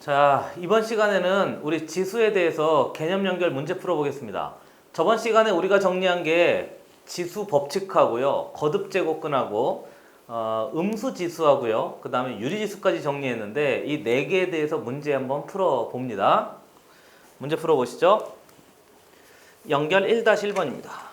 자, 이번 시간에는 우리 지수에 대해서 개념 연결 문제 풀어보겠습니다. 저번 시간에 우리가 정리한 게 지수 법칙하고요, 거듭 제곱근하고 음수 지수하고요, 그 다음에 유리 지수까지 정리했는데 이 네 개에 대해서 문제 한번 풀어봅니다. 문제 풀어보시죠. 연결 1-1번입니다.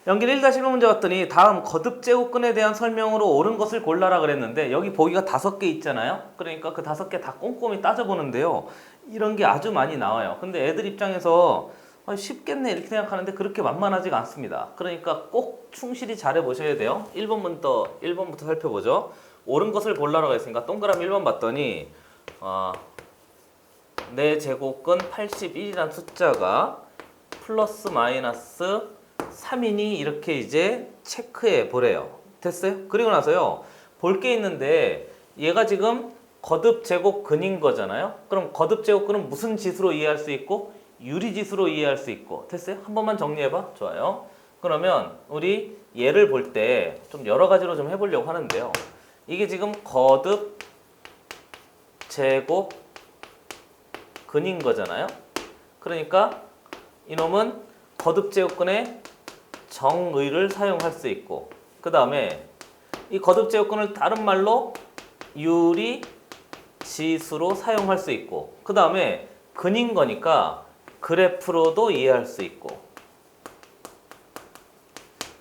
연결 1-1번 문제 봤더니 다음 거듭 제곱근에 대한 설명으로 옳은 것을 골라라 그랬는데 여기 보기가 5개 있잖아요. 그러니까 그 5개 다 꼼꼼히 따져보는데요. 이런 게 아주 많이 나와요. 근데 애들 입장에서 쉽겠네 이렇게 생각하는데 그렇게 만만하지가 않습니다. 그러니까 꼭 충실히 잘해보셔야 돼요. 1번부터 살펴보죠. 옳은 것을 골라라고 했으니까 동그라미 1번 봤더니 내 제곱근 81이라는 숫자가 플러스 마이너스 3이니 이렇게 이제 체크해 보래요. 됐어요? 그리고 나서요. 볼 게 있는데 얘가 지금 거듭 제곱근인 거잖아요. 그럼 거듭 제곱근은 무슨 지수로 이해할 수 있고 유리 지수로 이해할 수 있고. 됐어요? 한 번만 정리해 봐. 좋아요. 그러면 우리 얘를 볼 때 좀 여러 가지로 좀 해보려고 하는데요. 이게 지금 거듭 제곱근인 거잖아요. 그러니까 이놈은 거듭 제곱근에 정의를 사용할 수 있고, 그 다음에 이 거듭 제곱근을 다른 말로 유리 지수로 사용할 수 있고, 그 다음에 근인 거니까 그래프로도 이해할 수 있고.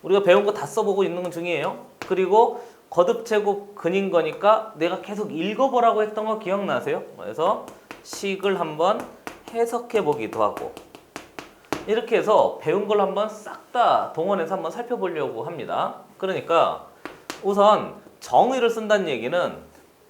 우리가 배운 거 다 써보고 있는 건 중이에요. 그리고 거듭 제곱 근인 거니까 내가 계속 읽어보라고 했던 거 기억나세요? 그래서 식을 한번 해석해 보기도 하고, 이렇게 해서 배운 걸 한번 싹 다 동원해서 한번 살펴보려고 합니다. 그러니까 우선 정의를 쓴다는 얘기는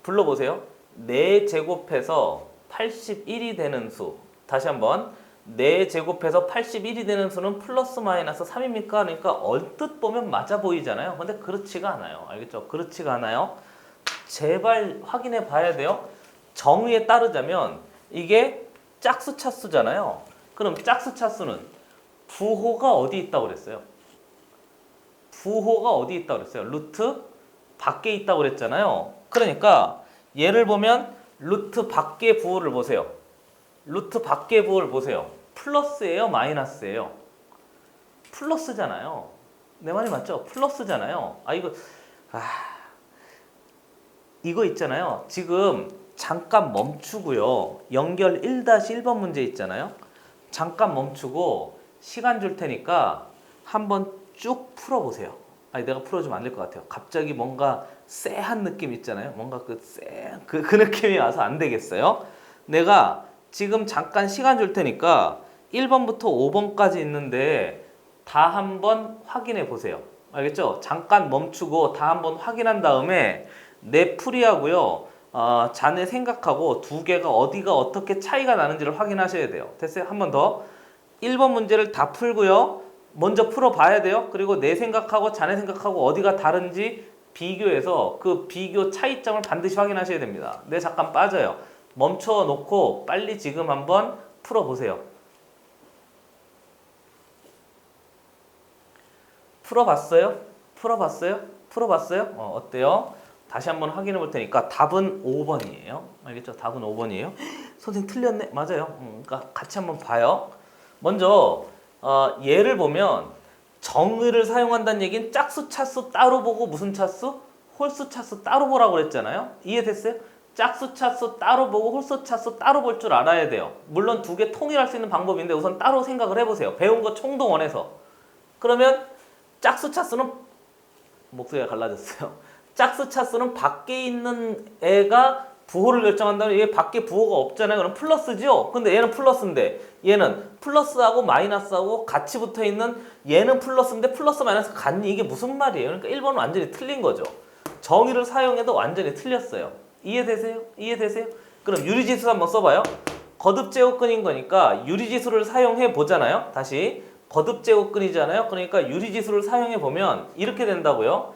불러보세요. 4제곱해서 81이 되는 수. 다시 한번 4제곱해서 81이 되는 수는 플러스 마이너스 3입니까? 그러니까 얼뜻 보면 맞아 보이잖아요. 근데 그렇지가 않아요. 알겠죠? 그렇지가 않아요. 제발 확인해 봐야 돼요. 정의에 따르자면 이게 짝수 차수잖아요. 그럼 짝수 차수는 부호가 어디 있다고 그랬어요? 부호가 어디 있다고 그랬어요? 루트 밖에 있다고 그랬잖아요. 그러니까 얘를 보면 루트 밖의 부호를 보세요. 루트 밖의 부호를 보세요. 플러스예요? 마이너스예요? 플러스잖아요. 내 말이 맞죠? 플러스잖아요. 이거 있잖아요. 지금 잠깐 멈추고요. 연결 1-1번 문제 있잖아요. 잠깐 멈추고 시간 줄 테니까 한번 쭉 풀어보세요. 내가 풀어주면 안 될 것 같아요. 갑자기 뭔가 쎄한 느낌 있잖아요. 뭔가 그 느낌이 와서 안 되겠어요. 내가 지금 잠깐 시간 줄 테니까 1번부터 5번까지 있는데 다 한번 확인해 보세요. 알겠죠? 잠깐 멈추고 다 한번 확인한 다음에 내 풀이하고요. 자네 생각하고 두 개가 어디가 어떻게 차이가 나는지를 확인하셔야 돼요. 됐어요? 한 번 더. 1번 문제를 다 풀고요. 먼저 풀어봐야 돼요. 그리고 내 생각하고 자네 생각하고 어디가 다른지 비교해서 그 비교 차이점을 반드시 확인하셔야 됩니다. 네, 잠깐 빠져요. 멈춰놓고 빨리 지금 한번 풀어보세요. 풀어봤어요? 풀어봤어요? 어때요? 다시 한번 확인해 볼 테니까 답은 5번이에요. 알겠죠? 답은 5번이에요. 선생님 틀렸네? 맞아요. 그러니까 같이 한번 봐요. 먼저 예를 보면 정의를 사용한다는 얘기는 짝수 차수 따로 보고 무슨 차수? 홀수 차수 따로 보라고 그랬잖아요. 이해됐어요? 짝수 차수 따로 보고 홀수 차수 따로 볼 줄 알아야 돼요. 물론 두 개 통일할 수 있는 방법인데 우선 따로 생각을 해보세요. 배운 거 총동원해서. 그러면 짝수 차수는 목소리가 갈라졌어요. 짝수 차수는 밖에 있는 애가 부호를 결정한다면 이게 밖에 부호가 없잖아요. 그럼 플러스죠? 근데 얘는 플러스인데 얘는 플러스하고 마이너스하고 같이 붙어있는 얘는 플러스인데 플러스 마이너스 같니? 이게 무슨 말이에요? 그러니까 1번은 완전히 틀린 거죠. 정의를 사용해도 완전히 틀렸어요. 이해되세요? 그럼 유리지수 한번 써봐요. 거듭 제곱근인 거니까 유리지수를 사용해 보잖아요. 다시 거듭 제곱근이잖아요. 그러니까 유리지수를 사용해 보면 이렇게 된다고요.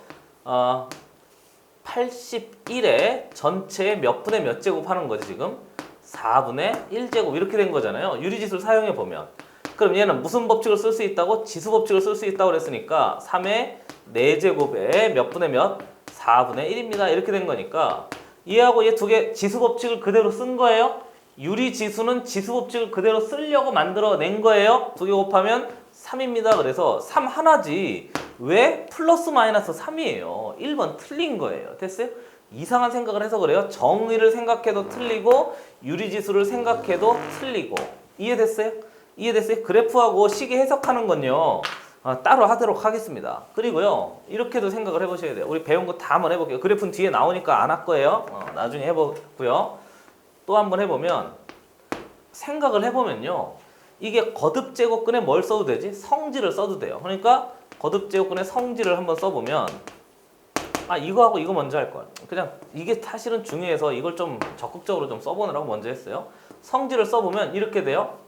81에 전체에 몇 분의 몇 제곱 하는 거지 지금? 4분의 1제곱 이렇게 된 거잖아요. 유리지수를 사용해 보면. 그럼 얘는 무슨 법칙을 쓸 수 있다고? 지수 법칙을 쓸 수 있다고 그랬으니까 3의 4제곱에 몇 분의 몇? 4분의 1입니다. 이렇게 된 거니까 얘하고 얘 두 개 지수 법칙을 그대로 쓴 거예요. 유리 지수는 지수 법칙을 그대로 쓰려고 만들어낸 거예요. 두 개 곱하면 3입니다. 그래서 3 하나지 왜 플러스 마이너스 3이에요. 1번 틀린 거예요. 됐어요? 이상한 생각을 해서 그래요. 정의를 생각해도 틀리고 유리지수를 생각해도 틀리고. 이해됐어요? 이해됐어요? 그래프하고 식이 해석하는 건요. 따로 하도록 하겠습니다. 그리고요. 이렇게도 생각을 해보셔야 돼요. 우리 배운 거 다 한번 해볼게요. 그래프는 뒤에 나오니까 안 할 거예요. 나중에 해보고요. 또 한번 해보면 생각을 해보면요. 이게 거듭제곱근에 뭘 써도 되지? 성질을 써도 돼요. 그러니까 거듭제곱근의 성질을 한번 써보면 이거하고 이거 먼저 할 걸. 그냥 이게 사실은 중요해서 이걸 좀 적극적으로 좀 써보느라고 먼저 했어요. 성질을 써보면 이렇게 돼요.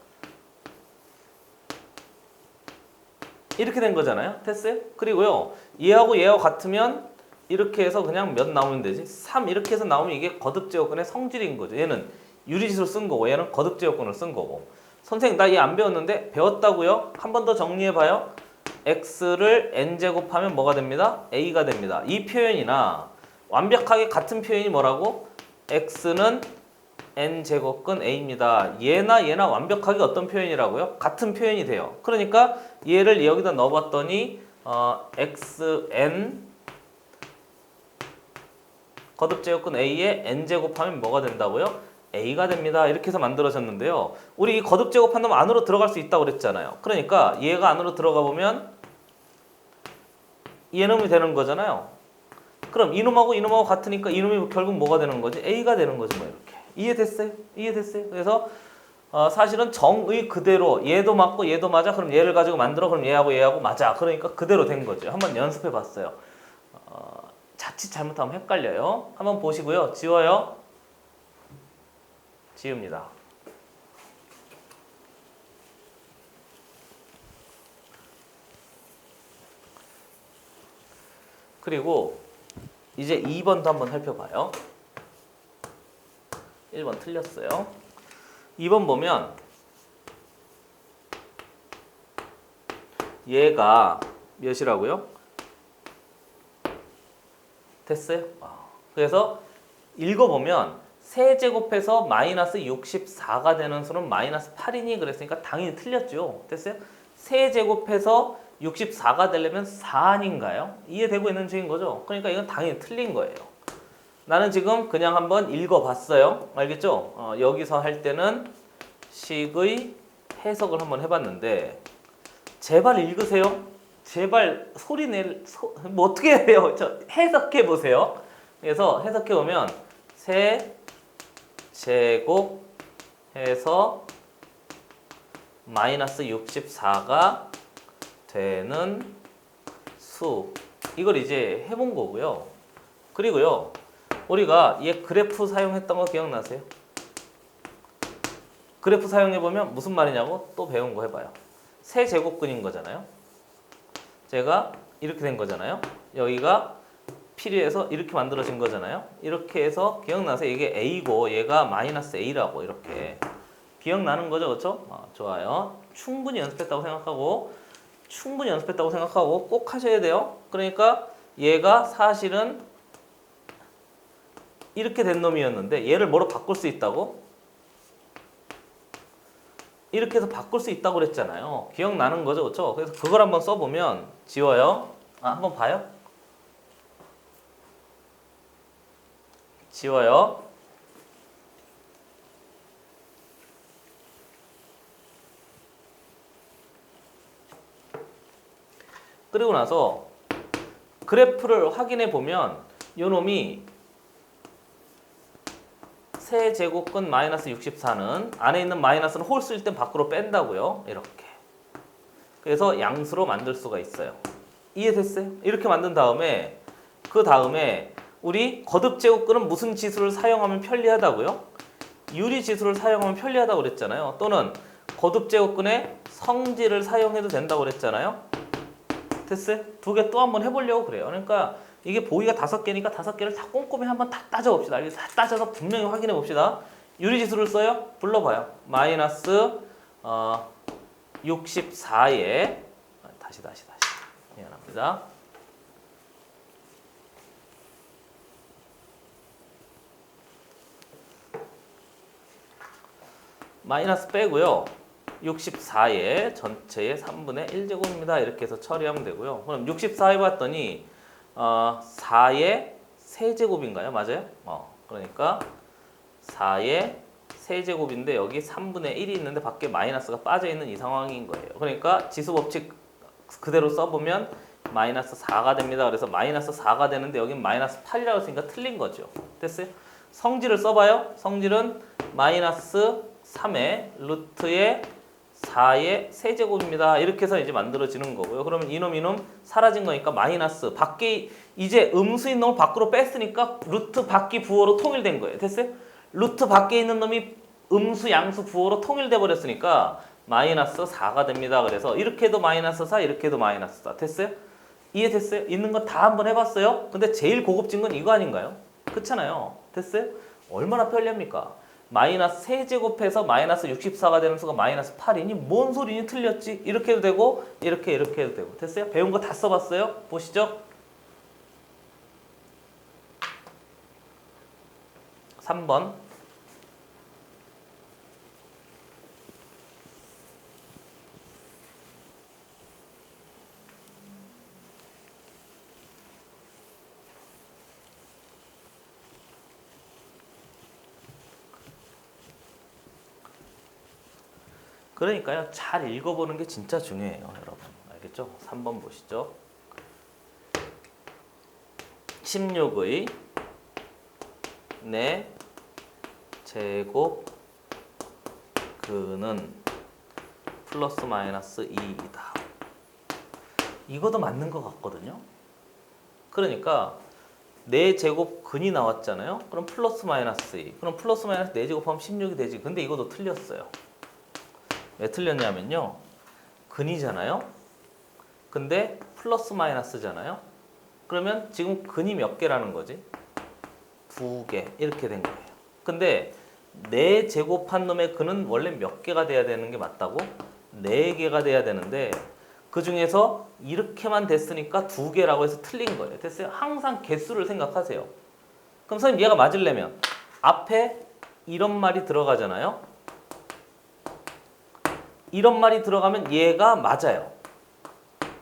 이렇게 된 거잖아요. 됐어요? 그리고요. 얘하고 얘하고 같으면 이렇게 해서 그냥 몇 나오면 되지? 3 이렇게 해서 나오면 이게 거듭제곱근의 성질인 거죠. 얘는 유리지수를 쓴 거고 얘는 거듭제곱근을 쓴 거고. 선생님 나 얘 안 배웠는데? 배웠다고요? 한 번 더 정리해봐요. x를 n제곱하면 뭐가 됩니다? a가 됩니다. 이 표현이나 완벽하게 같은 표현이 뭐라고? x는 n제곱근 a입니다. 얘나 완벽하게 어떤 표현이라고요? 같은 표현이 돼요. 그러니까 얘를 여기다 넣어봤더니 xn 거듭제곱근 a에 n제곱하면 뭐가 된다고요? a가 됩니다. 이렇게 해서 만들어졌는데요. 우리 이 거듭제곱한 놈 안으로 들어갈 수 있다고 그랬잖아요. 그러니까 얘가 안으로 들어가 보면 얘놈이 되는 거잖아요. 그럼 이놈하고 이놈하고 같으니까 이놈이 결국 뭐가 되는 거지? a가 되는 거지 뭐 이렇게. 이해됐어요? 이해됐어요? 그래서 사실은 정의 그대로 얘도 맞고 얘도 맞아. 그럼 얘를 가지고 만들어. 그럼 얘하고 맞아. 그러니까 그대로 된 거죠. 한번 연습해 봤어요. 자칫 잘못하면 헷갈려요. 한번 보시고요. 지워요. 지웁니다. 그리고 이제 2번도 한번 살펴봐요. 1번 틀렸어요. 2번 보면 얘가 몇이라고요? 됐어요? 그래서 읽어보면 세제곱해서 마이너스 64가 되는 수는 마이너스 8이니 그랬으니까 당연히 틀렸죠. 됐어요? 세제곱해서 64가 되려면 4 아닌가요? 이해되고 있는 중인 거죠? 그러니까 이건 당연히 틀린 거예요. 나는 지금 그냥 한번 읽어봤어요. 알겠죠? 여기서 할 때는 식의 해석을 한번 해봤는데 제발 읽으세요. 제발 소리 뭐 어떻게 해요? 해석해 보세요. 그래서 해석해 보면 세 제곱 해서 마이너스 64가 되는 수. 이걸 이제 해본 거고요. 그리고요. 우리가 얘 그래프 사용했던 거 기억나세요? 그래프 사용해보면 무슨 말이냐고 또 배운 거 해봐요. 세제곱근인 거잖아요. 제가 이렇게 된 거잖아요. 여기가 필요해서 이렇게 만들어진 거잖아요. 이렇게 해서 기억나세요? 이게 A고 얘가 마이너스 A라고 이렇게 기억나는 거죠, 그렇죠? 좋아요. 충분히 연습했다고 생각하고 꼭 하셔야 돼요. 그러니까 얘가 사실은 이렇게 된 놈이었는데 얘를 뭐로 바꿀 수 있다고? 이렇게 해서 바꿀 수 있다고 그랬잖아요. 기억나는 거죠, 그렇죠? 그래서 그걸 한번 써보면 지워요. 한번 봐요. 지워요. 그리고 나서 그래프를 확인해 보면 요 놈이 세제곱근 마이너스 64는 안에 있는 마이너스는 홀 쓸 땐 밖으로 뺀다고요. 이렇게. 그래서 양수로 만들 수가 있어요. 이해됐어요? 이렇게 만든 다음에 그 다음에 우리 거듭제곱근은 무슨 지수를 사용하면 편리하다고요? 유리지수를 사용하면 편리하다고 그랬잖아요. 또는 거듭제곱근의 성질을 사용해도 된다고 그랬잖아요. 됐어요? 두 개 또 한번 해보려고 그래요. 그러니까 이게 보기가 5개니까 5개를 다 꼼꼼히 한번 다 따져봅시다. 다 따져서 분명히 확인해 봅시다. 유리지수를 써요? 불러봐요. 마이너스 64에 다시 미안합니다. 마이너스 빼고요. 64에 전체의 3분의 1제곱입니다. 이렇게 해서 처리하면 되고요. 그럼 64 해봤더니 4의 세제곱인가요? 맞아요? 그러니까 4의 세제곱인데 여기 3분의 1이 있는데 밖에 마이너스가 빠져있는 이 상황인 거예요. 그러니까 지수법칙 그대로 써보면 마이너스 4가 됩니다. 그래서 마이너스 4가 되는데 여긴 마이너스 8이라고 했으니까 틀린 거죠. 됐어요? 성질을 써봐요. 성질은 마이너스 3의 루트의 4의 세제곱입니다. 이렇게 해서 이제 만들어지는 거고요. 그러면 이놈 사라진 거니까 마이너스 밖에 이제 음수인 놈을 밖으로 뺐으니까 루트 밖이 부호로 통일된 거예요. 됐어요? 루트 밖에 있는 놈이 음수 양수 부호로 통일돼 버렸으니까 마이너스 4가 됩니다. 그래서 이렇게 해도 마이너스 4 이렇게 해도 마이너스 4 됐어요? 이해됐어요? 있는 거 다 한번 해봤어요? 근데 제일 고급진 건 이거 아닌가요? 그렇잖아요. 됐어요? 얼마나 편리합니까? 마이너스 세제곱해서 마이너스 64가 되는 수가 마이너스 8이니 뭔 소리니 틀렸지? 이렇게 해도 되고 이렇게 해도 되고 됐어요? 배운 거 다 써봤어요? 보시죠. 3번 그러니까요. 잘 읽어보는 게 진짜 중요해요. 여러분. 알겠죠? 3번 보시죠. 16의 4 제곱 근은 플러스 마이너스 2이다. 이것도 맞는 것 같거든요. 그러니까 4제곱 근이 나왔잖아요. 그럼 플러스 마이너스 2. 그럼 플러스 마이너스 4제곱하면 16이 되지. 근데 이것도 틀렸어요. 왜 틀렸냐면요. 근이잖아요. 근데 플러스 마이너스잖아요. 그러면 지금 근이 몇 개라는 거지? 2개 이렇게 된 거예요. 근데 4제곱한 놈의 근은 원래 몇 개가 돼야 되는 게 맞다고? 4개가 돼야 되는데 그 중에서 이렇게만 됐으니까 2개라고 해서 틀린 거예요. 됐어요? 항상 개수를 생각하세요. 그럼 선생님 얘가 맞으려면 앞에 이런 말이 들어가잖아요. 이런 말이 들어가면 얘가 맞아요.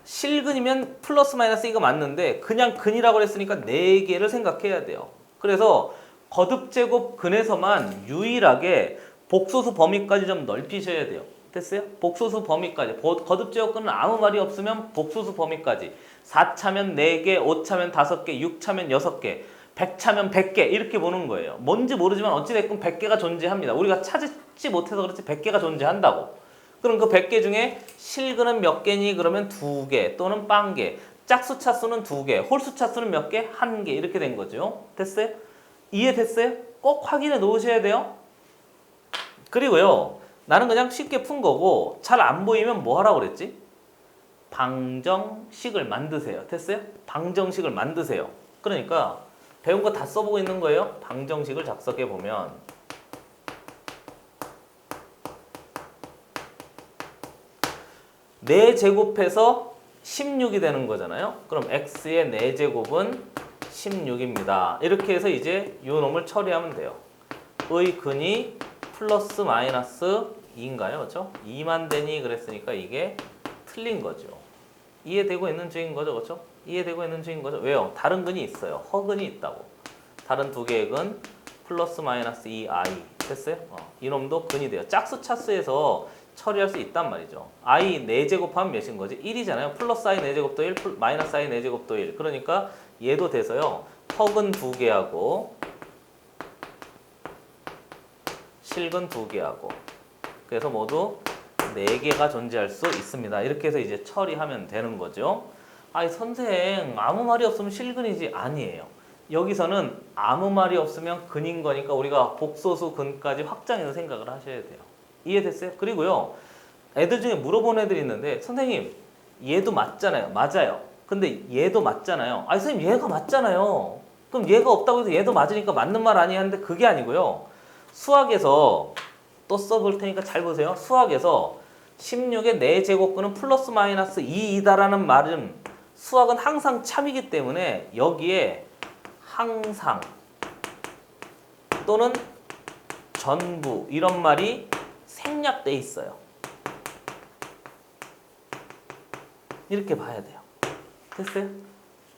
실근이면 플러스 마이너스 이거 맞는데 그냥 근이라고 했으니까 4개를 생각해야 돼요. 그래서 거듭제곱 근에서만 유일하게 복소수 범위까지 좀 넓히셔야 돼요. 됐어요? 복소수 범위까지. 거듭제곱 근은 아무 말이 없으면 복소수 범위까지. 4차면 4개, 5차면 5개, 6차면 6개, 100차면 100개 이렇게 보는 거예요. 뭔지 모르지만 어찌됐건 100개가 존재합니다. 우리가 찾지 못해서 그렇지 100개가 존재한다고. 그럼 그 100개 중에 실근은 몇 개니? 그러면 2개 또는 빵개. 짝수 차수는 2개, 홀수 차수는 몇 개? 1개 이렇게 된 거죠. 됐어요? 이해됐어요? 꼭 확인해 놓으셔야 돼요. 그리고요. 나는 그냥 쉽게 푼 거고 잘 안 보이면 뭐 하라고 그랬지? 방정식을 만드세요. 됐어요? 방정식을 만드세요. 그러니까 배운 거 다 써보고 있는 거예요. 방정식을 작성해 보면 4제곱해서 16이 되는 거잖아요. 그럼 x의 4제곱은 16입니다. 이렇게 해서 이제 이 놈을 처리하면 돼요. 의 근이 플러스 마이너스 2인가요? 그렇죠? 2만 되니 그랬으니까 이게 틀린 거죠. 이해되고 있는 중인 거죠. 그렇죠? 이해되고 있는 중인 거죠. 왜요? 다른 근이 있어요. 허근이 있다고. 다른 두 개의 근 플러스 마이너스 2i 됐어요? 이놈도 근이 돼요. 짝수 차수에서 처리할 수 있단 말이죠. i 4제곱하면 몇인 거지? 1이잖아요. 플러스 i 4제곱도 1, 마이너스 i 4제곱도 1. 그러니까 얘도 돼서요. 허근 2개하고 실근 2개하고 그래서 모두 4개가 존재할 수 있습니다. 이렇게 해서 이제 처리하면 되는 거죠. 아니 선생 아무 말이 없으면 실근이지 아니에요. 여기서는 아무 말이 없으면 근인 거니까 우리가 복소수 근까지 확장해서 생각을 하셔야 돼요. 이해됐어요? 그리고요. 애들 중에 물어본 애들이 있는데 선생님 얘도 맞잖아요. 맞아요. 근데 얘도 맞잖아요. 아니 선생님 얘가 맞잖아요. 그럼 얘가 없다고 해서 얘도 맞으니까 맞는 말 아니야 하는데 그게 아니고요. 수학에서 또 써볼 테니까 잘 보세요. 수학에서 16의 4제곱근은 플러스 마이너스 2이다라는 말은 수학은 항상 참이기 때문에 여기에 항상 또는 전부 이런 말이 생략돼 있어요. 이렇게 봐야 돼요. 됐어요?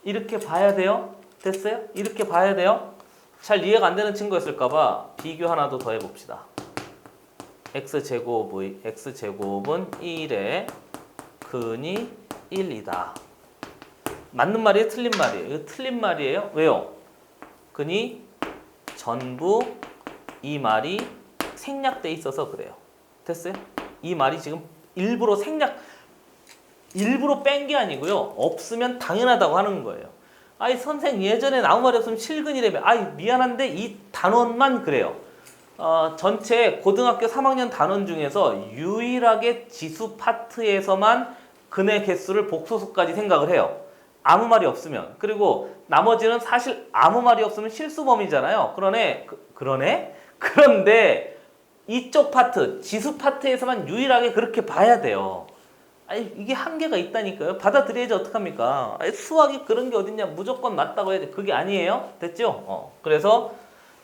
이렇게 봐야 돼요. 됐어요? 이렇게 봐야 돼요. 잘 이해가 안 되는 친구였을까봐 비교 하나 더 해봅시다. x제곱은 1에 근이 1이다. 맞는 말이에요? 틀린 말이에요? 이거 틀린 말이에요. 왜요? 근이 전부 이 말이 생략돼 있어서 그래요. 됐어요? 이 말이 지금 일부러 뺀 게 아니고요. 없으면 당연하다고 하는 거예요. 아이 선생 예전엔 아무 말이 없으면 실근이라며. 아이 미안한데 이 단원만 그래요. 전체 고등학교 3학년 단원 중에서 유일하게 지수 파트에서만 근의 개수를 복소수까지 생각을 해요. 아무 말이 없으면. 그리고 나머지는 사실 아무 말이 없으면 실수범위잖아요. 그런데 이쪽 파트, 지수 파트에서만 유일하게 그렇게 봐야 돼요. 아니 이게 한계가 있다니까요. 받아들여야지 어떡합니까? 아니, 수학이 그런 게 어딨냐. 무조건 맞다고 해야 돼. 그게 아니에요. 됐죠? 그래서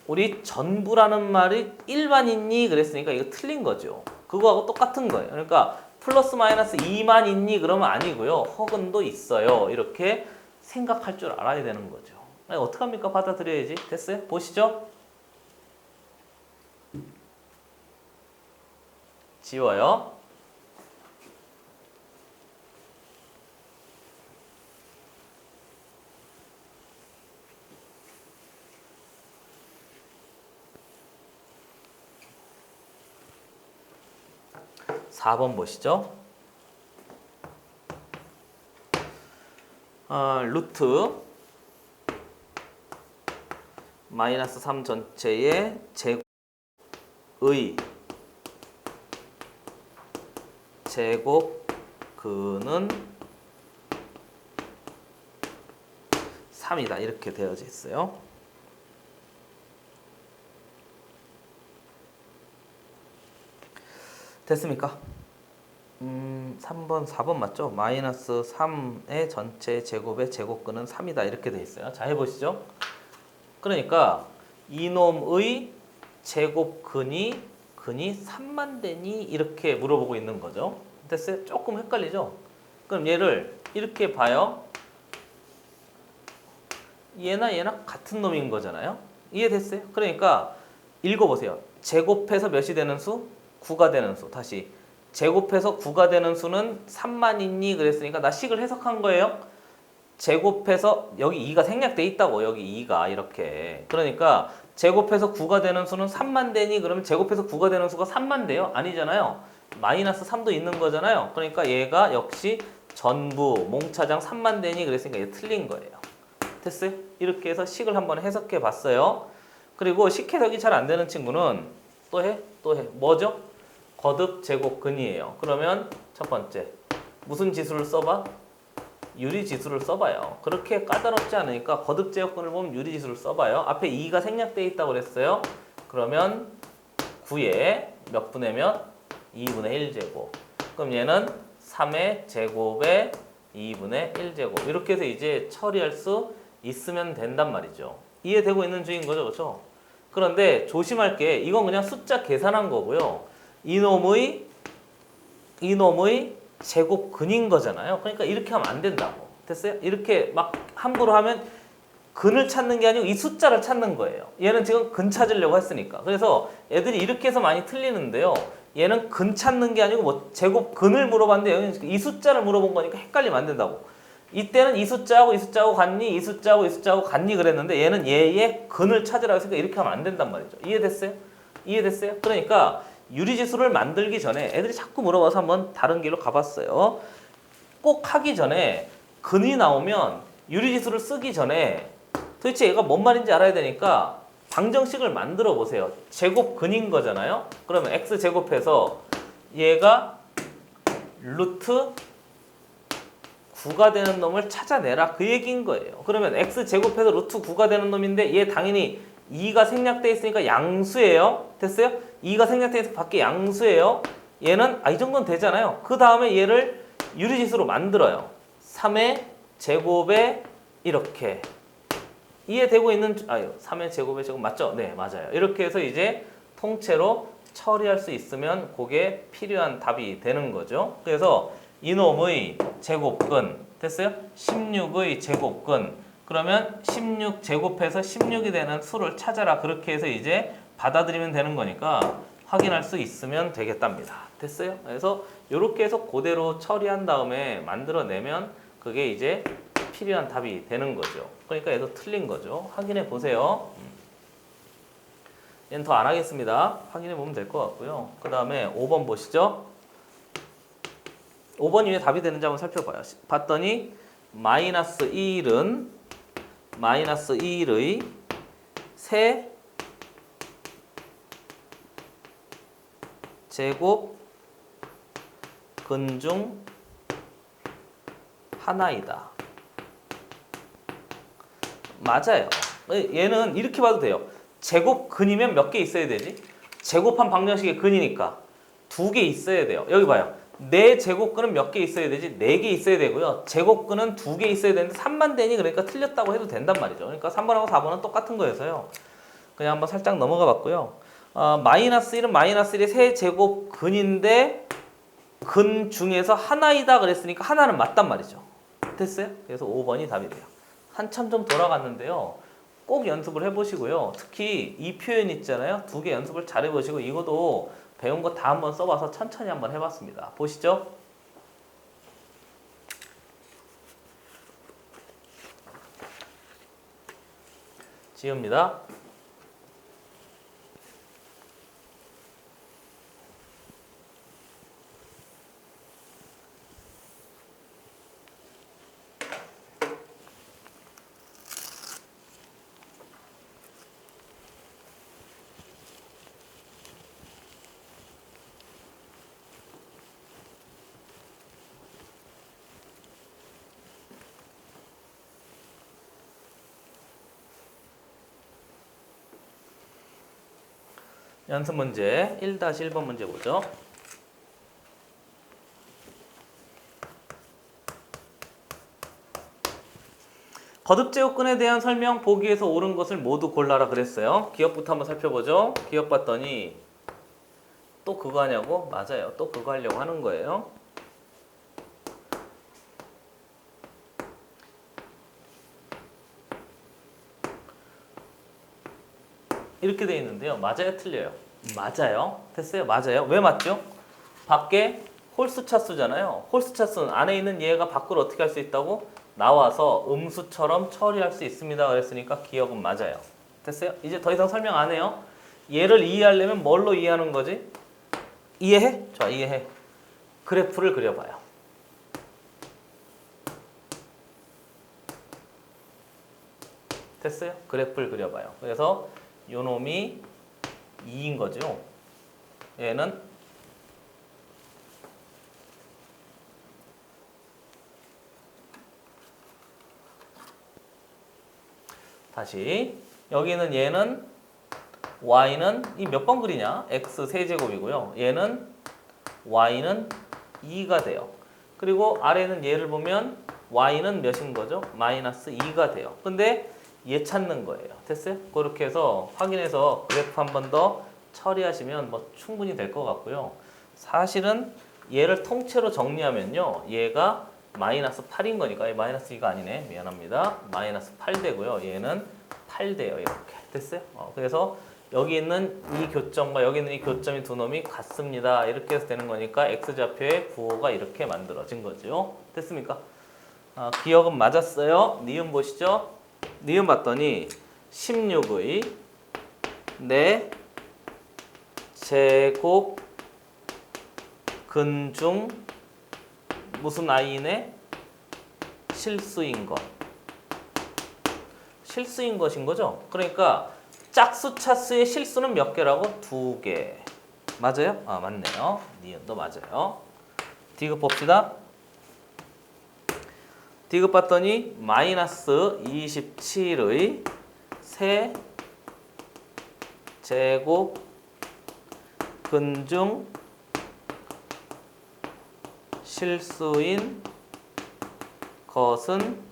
우리 전부라는 말이 일반이니 그랬으니까 이거 틀린 거죠. 그거하고 똑같은 거예요. 그러니까 플러스 마이너스 2만 있니 그러면 아니고요. 허근도 있어요. 이렇게 생각할 줄 알아야 되는 거죠. 아니, 어떡합니까? 받아들여야지. 됐어요? 보시죠. 지워요. 4번 보시죠. 루트 마이너스 3 전체의 제곱의 제곱근은 3이다. 이렇게 되어져 있어요. 됐습니까? 3번, 4번 맞죠? 마이너스 3의 전체 제곱의 제곱근은 3이다. 이렇게 돼 있어요. 자, 해보시죠. 그러니까 이놈의 제곱근이 3만 되니? 이렇게 물어보고 있는 거죠. 됐어요? 조금 헷갈리죠? 그럼 얘를 이렇게 봐요. 얘나 같은 놈인 거잖아요. 이해됐어요? 그러니까 읽어보세요. 제곱해서 몇이 되는 수? 9가 되는 수. 다시 제곱해서 9가 되는 수는 3만이니 그랬으니까 나 식을 해석한 거예요. 제곱해서 여기 2가 생략돼 있다고. 여기 2가 이렇게. 그러니까 제곱해서 9가 되는 수는 3만 되니 그러면 제곱해서 9가 되는 수가 3만 돼요? 아니잖아요. 마이너스 3도 있는 거잖아요. 그러니까 얘가 역시 전부 몽차장 3만 되니 그랬으니까 얘 틀린 거예요. 됐어요? 이렇게 해서 식을 한번 해석해 봤어요. 그리고 식 해석이 잘 안 되는 친구는 또 해. 뭐죠? 거듭 제곱근이에요. 그러면 첫 번째 무슨 지수를 써봐? 유리지수를 써봐요. 그렇게 까다롭지 않으니까 거듭 제곱근을 보면 유리지수를 써봐요. 앞에 2가 생략되어 있다고 그랬어요. 그러면 9에 몇 분의 몇? 2분의 1제곱. 그럼 얘는 3의 제곱에 2분의 1제곱. 이렇게 해서 이제 처리할 수 있으면 된단 말이죠. 이해되고 있는 중인 거죠, 그렇죠? 그런데 조심할 게 이건 그냥 숫자 계산한 거고요. 이놈의 제곱근인 거잖아요. 그러니까 이렇게 하면 안 된다고. 됐어요? 이렇게 막 함부로 하면 근을 찾는 게 아니고 이 숫자를 찾는 거예요. 얘는 지금 근 찾으려고 했으니까. 그래서 애들이 이렇게 해서 많이 틀리는데요. 얘는 근 찾는 게 아니고 뭐 제곱근을 물어봤는데 여기는 이 숫자를 물어본 거니까 헷갈리면 안 된다고. 이때는 이 숫자하고 이 숫자하고 같니? 이 숫자하고 이 숫자하고 같니? 그랬는데 얘는 얘의 근을 찾으라고 했으니까 이렇게 하면 안 된단 말이죠. 이해됐어요? 이해됐어요? 그러니까 유리지수를 만들기 전에 애들이 자꾸 물어봐서 한번 다른 길로 가봤어요. 꼭 하기 전에 근이 나오면 유리지수를 쓰기 전에 도대체 얘가 뭔 말인지 알아야 되니까 방정식을 만들어 보세요. 제곱근인 거잖아요. 그러면 x제곱해서 얘가 루트 9가 되는 놈을 찾아내라 그 얘기인 거예요. 그러면 x제곱해서 루트 9가 되는 놈인데 얘 당연히 2가 생략돼 있으니까 양수예요. 됐어요? 2가 생략돼 있어서 밖에 양수예요. 얘는 이 정도는 되잖아요. 그 다음에 얘를 유리짓으로 만들어요. 3의 제곱에 이렇게 이해되고 있는 3의 제곱의 제곱 맞죠? 네, 맞아요. 이렇게 해서 이제 통째로 처리할 수 있으면 그게 필요한 답이 되는 거죠. 그래서 이놈의 제곱근 됐어요? 16의 제곱근 그러면 16 제곱해서 16이 되는 수를 찾아라. 그렇게 해서 이제 받아들이면 되는 거니까 확인할 수 있으면 되겠답니다. 됐어요? 그래서 이렇게 해서 그대로 처리한 다음에 만들어내면 그게 이제 필요한 답이 되는 거죠. 그러니까 얘도 틀린 거죠. 확인해 보세요. 얘는 더 안 하겠습니다. 확인해 보면 될 것 같고요. 그 다음에 5번 보시죠. 5번이 왜 답이 되는지 한번 살펴봐요. 봤더니 마이너스 1은 마이너스 1의 세 제곱 근 중 하나이다. 맞아요. 얘는 이렇게 봐도 돼요. 제곱 근이면 몇 개 있어야 되지? 제곱한 방정식의 근이니까 2개 있어야 돼요. 여기 봐요. 내 제곱근은 몇 개 있어야 되지? 4개 있어야 되고요. 제곱근은 2개 있어야 되는데 3만 되니 그러니까 틀렸다고 해도 된단 말이죠. 그러니까 3번하고 4번은 똑같은 거여서요. 그냥 한번 살짝 넘어가 봤고요. 마이너스 1은 마이너스 1의 세제곱근인데 근 중에서 하나이다 그랬으니까 하나는 맞단 말이죠. 됐어요? 그래서 5번이 답이 돼요. 한참 좀 돌아갔는데요. 꼭 연습을 해보시고요. 특히 이 표현 있잖아요. 2개 연습을 잘 해보시고 이것도 배운 거 다 한번 써봐서 천천히 한번 해봤습니다. 보시죠. 지웁니다. 연습 문제 1-1번 문제 보죠. 거듭제곱근에 대한 설명 보기에서 옳은 것을 모두 골라라 그랬어요. 기억부터 한번 살펴보죠. 기억 봤더니 또 그거 하냐고? 맞아요. 또 그거 하려고 하는 거예요. 이렇게 돼 있는데요. 맞아요? 틀려요? 맞아요. 됐어요? 맞아요. 왜 맞죠? 밖에 홀수 차수잖아요. 홀수 차수는 안에 있는 얘가 밖으로 어떻게 할 수 있다고? 나와서 음수처럼 처리할 수 있습니다. 그랬으니까 기억은 맞아요. 됐어요? 이제 더 이상 설명 안 해요. 얘를 이해하려면 뭘로 이해하는 거지? 이해해? 좋아, 이해해. 그래프를 그려봐요. 됐어요? 그래프를 그려봐요. 그래서 요 놈이 2인 거죠. 얘는 다시 여기는 얘는 y는 이 몇 번 그리냐? x 세제곱이고요. 얘는 y는 2가 돼요. 그리고 아래는 얘를 보면 y는 몇인 거죠? 마이너스 2가 돼요. 근데 얘 찾는 거예요. 됐어요? 그렇게 해서 확인해서 그래프 한 번 더 처리하시면 뭐 충분히 될 것 같고요. 사실은 얘를 통째로 정리하면요. 얘가 마이너스 8인 거니까 마이너스 2가 아니네. 미안합니다. 마이너스 8 되고요. 얘는 8 돼요. 이렇게. 됐어요? 그래서 여기 있는 이 교점과 여기 있는 이 교점이 두 놈이 같습니다. 이렇게 해서 되는 거니까 x좌표의 부호가 이렇게 만들어진 거죠. 됐습니까? 기억은 맞았어요. 니은 보시죠. 니은 봤더니 16의 4 제곱 근 중 무슨 i네? 실수인 것. 실수인 것인 거죠. 그러니까 짝수 차수의 실수는 몇 개라고? 2개. 맞아요? 맞네요. 니은도 맞아요. 디귿 봅시다. 디귿 봤더니 마이너스 27의 세 제곱 근 중 실수인 것은